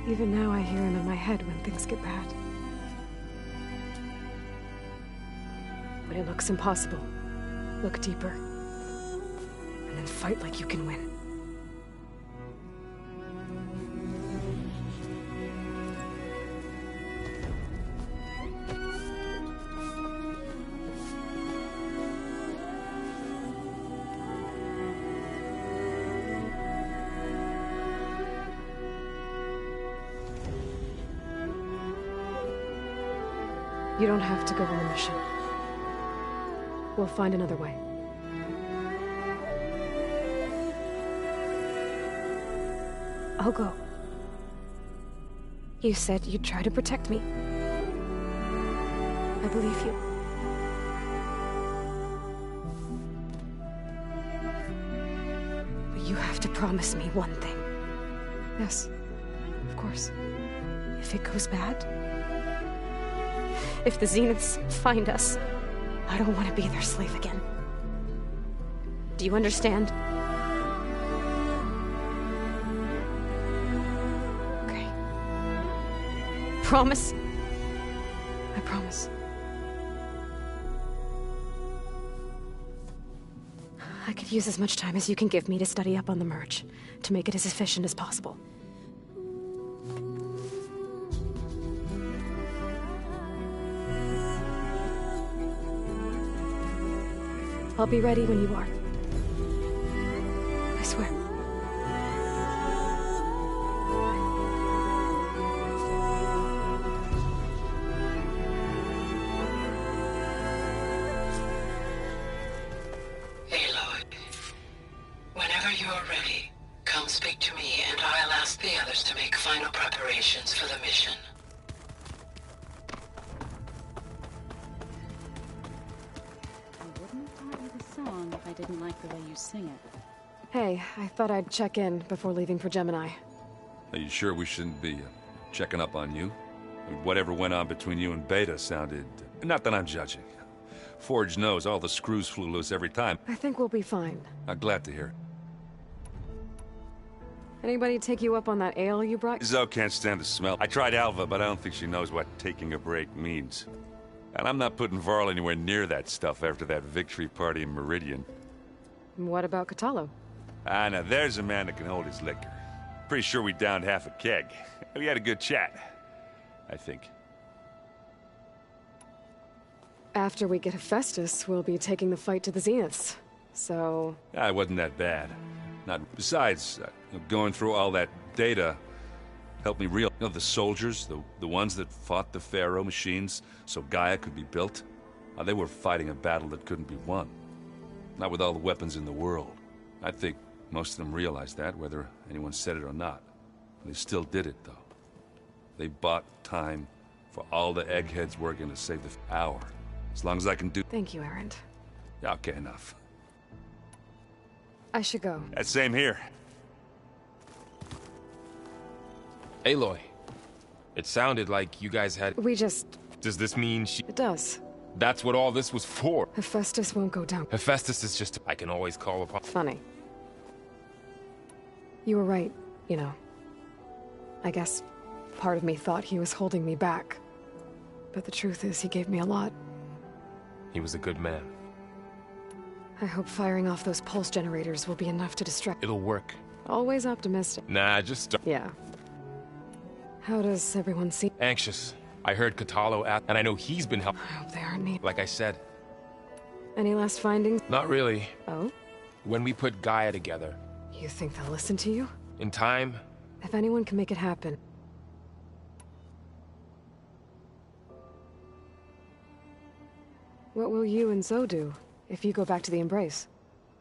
Even now I hear him in my head when things get bad. When it looks impossible, look deeper. And then fight like you can win. You don't have to go on the mission. We'll find another way. I'll go. You said you'd try to protect me. I believe you. But you have to promise me one thing. Yes, of course. If it goes bad, if the Zeniths find us, I don't want to be their slave again. Do you understand? Okay. Promise? I promise. I could use as much time as you can give me to study up on the merge, to make it as efficient as possible. I'll be ready when you are. I swear. Aloy, whenever you're ready, come speak to me and I'll ask the others to make final preparations for the mission. If I didn't like the way you sing it. Hey, I thought I'd check in before leaving for Gemini. Are you sure we shouldn't be checking up on you? Whatever went on between you and Beta sounded... Not that I'm judging. Forge knows all the screws flew loose every time. I think we'll be fine. I'm glad to hear. Anybody take you up on that ale you brought? Zoe can't stand the smell. I tried Alva, but I don't think she knows what taking a break means. And I'm not putting Varl anywhere near that stuff after that victory party in Meridian. What about Shaclolo? Ah, now there's a man that can hold his liquor. Pretty sure we downed half a keg. We had a good chat, I think. After we get Hephaestus, we'll be taking the fight to the Zeniths. So... Ah, it wasn't that bad. Besides, going through all that data helped me realize, the soldiers, the ones that fought the Pharaoh machines so Gaia could be built, they were fighting a battle that couldn't be won. Not with all the weapons in the world. I think most of them realized that, whether anyone said it or not. They still did it, though. They bought time for all the eggheads working to save the hour. As long as I can do... Thank you, Erend. Okay, enough. I should go. Same here. Aloy, it sounded like you guys had... We just... Does this mean she... It does. That's what all this was for? Hephaestus won't go down. Hephaestus is just... I can always call upon... Funny. You were right, you know. I guess part of me thought he was holding me back. But the truth is, he gave me a lot. He was a good man. I hope firing off those pulse generators will be enough to distract... It'll work. Always optimistic. Nah, just... Yeah. How does everyone seem? Anxious. I heard Shaclolo at... And I know he's been helping. I hope they aren't needed. Like I said. Any last findings? Not really. Oh? When we put Gaia together... You think they'll listen to you? In time... If anyone can make it happen... What will you and Zoe do, if you go back to the Embrace?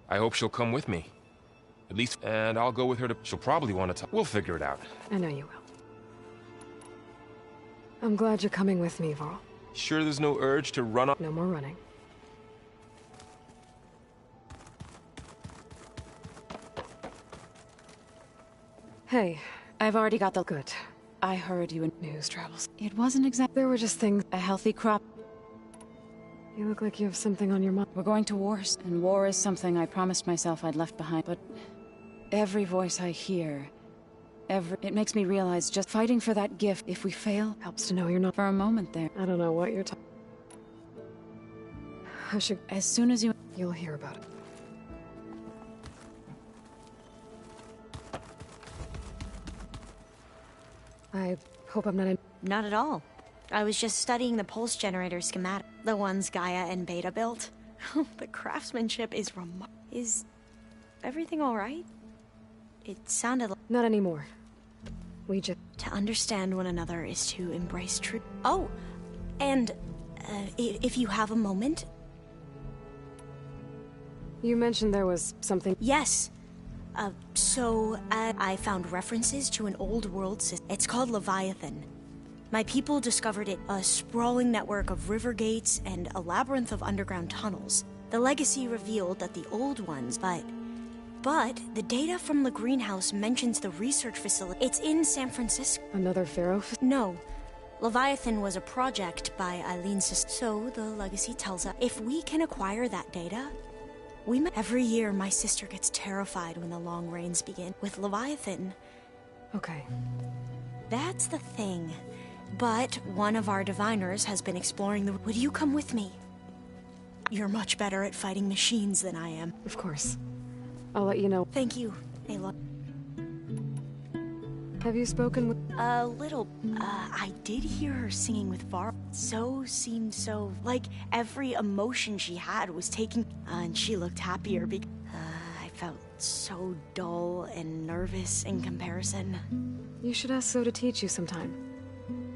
I hope she'll come with me. At least... And I'll go with her to... She'll probably want to talk. We'll figure it out. I know you will. I'm glad you're coming with me, Varl. Sure there's no urge to run off? No more running. Hey. I've already got the... Good. I heard you in... News travels. It wasn't exact... There were just things... A healthy crop... You look like you have something on your mind. We're going to war, and war is something I promised myself I'd left behind. But every voice I hear, it makes me realize just fighting for that gift, if we fail, helps to know you're not. For a moment there. I don't know what you're talking. As soon as you'll hear about it. I hope I'm not in. Not at all. I was just studying the pulse generator schematic. The ones Gaia and Beta built. The craftsmanship is Is everything alright? It sounded like... Not anymore. We just... To understand one another is to embrace truth. Oh! And, if you have a moment... You mentioned there was something... Yes! I found references to an old world system. It's called Leviathan. My people discovered it, a sprawling network of river gates and a labyrinth of underground tunnels. The legacy revealed that the old ones, but the data from the greenhouse mentions the research facility. It's in San Francisco. Another Pharaoh? No. Leviathan was a project by Eileen's sister. So the legacy tells us if we can acquire that data, every year my sister gets terrified when the long rains begin. With Leviathan... Okay. That's the thing. But one of our diviners has been exploring the... Would you come with me? You're much better at fighting machines than I am. Of course. I'll let you know. Thank you, Ayla. Have you spoken with... A little. I did hear her singing with Var. Seemed so... Like every emotion she had was taking... and she looked happier because... I felt so dull and nervous in comparison. You should ask So to teach you sometime.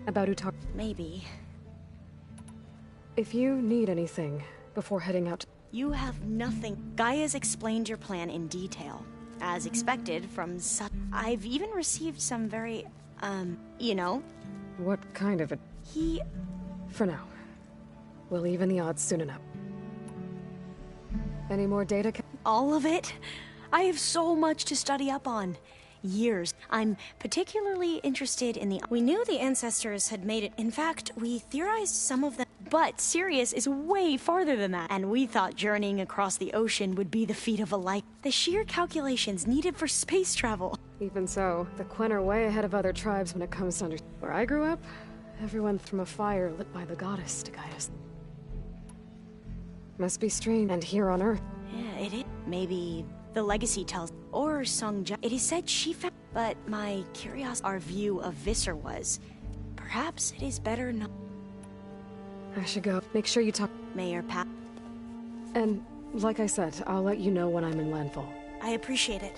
About Utar. Maybe. If you need anything before heading out... You have nothing. Gaia's explained your plan in detail. As expected from such... I've even received some very, you know. What kind of a... For now. We'll even the odds soon enough. Any more data? All of it? I have so much to study up on. Years. I'm particularly interested in the... We knew the ancestors had made it. In fact, we theorized some of them. But Sirius is way farther than that. And we thought journeying across the ocean would be the feat of a life. The sheer calculations needed for space travel. Even so, the Quen are way ahead of other tribes when it comes to Where I grew up, everyone from a fire lit by the goddess to guide us. Must be strange. And here on Earth. Yeah, it is. Maybe... The legacy tells, or Sung Ja. It is said she found, but my curiosity, our view of Visser was, perhaps it is better not. I should go. Make sure you talk. Mayor Pat. And, like I said, I'll let you know when I'm in landfall. I appreciate it.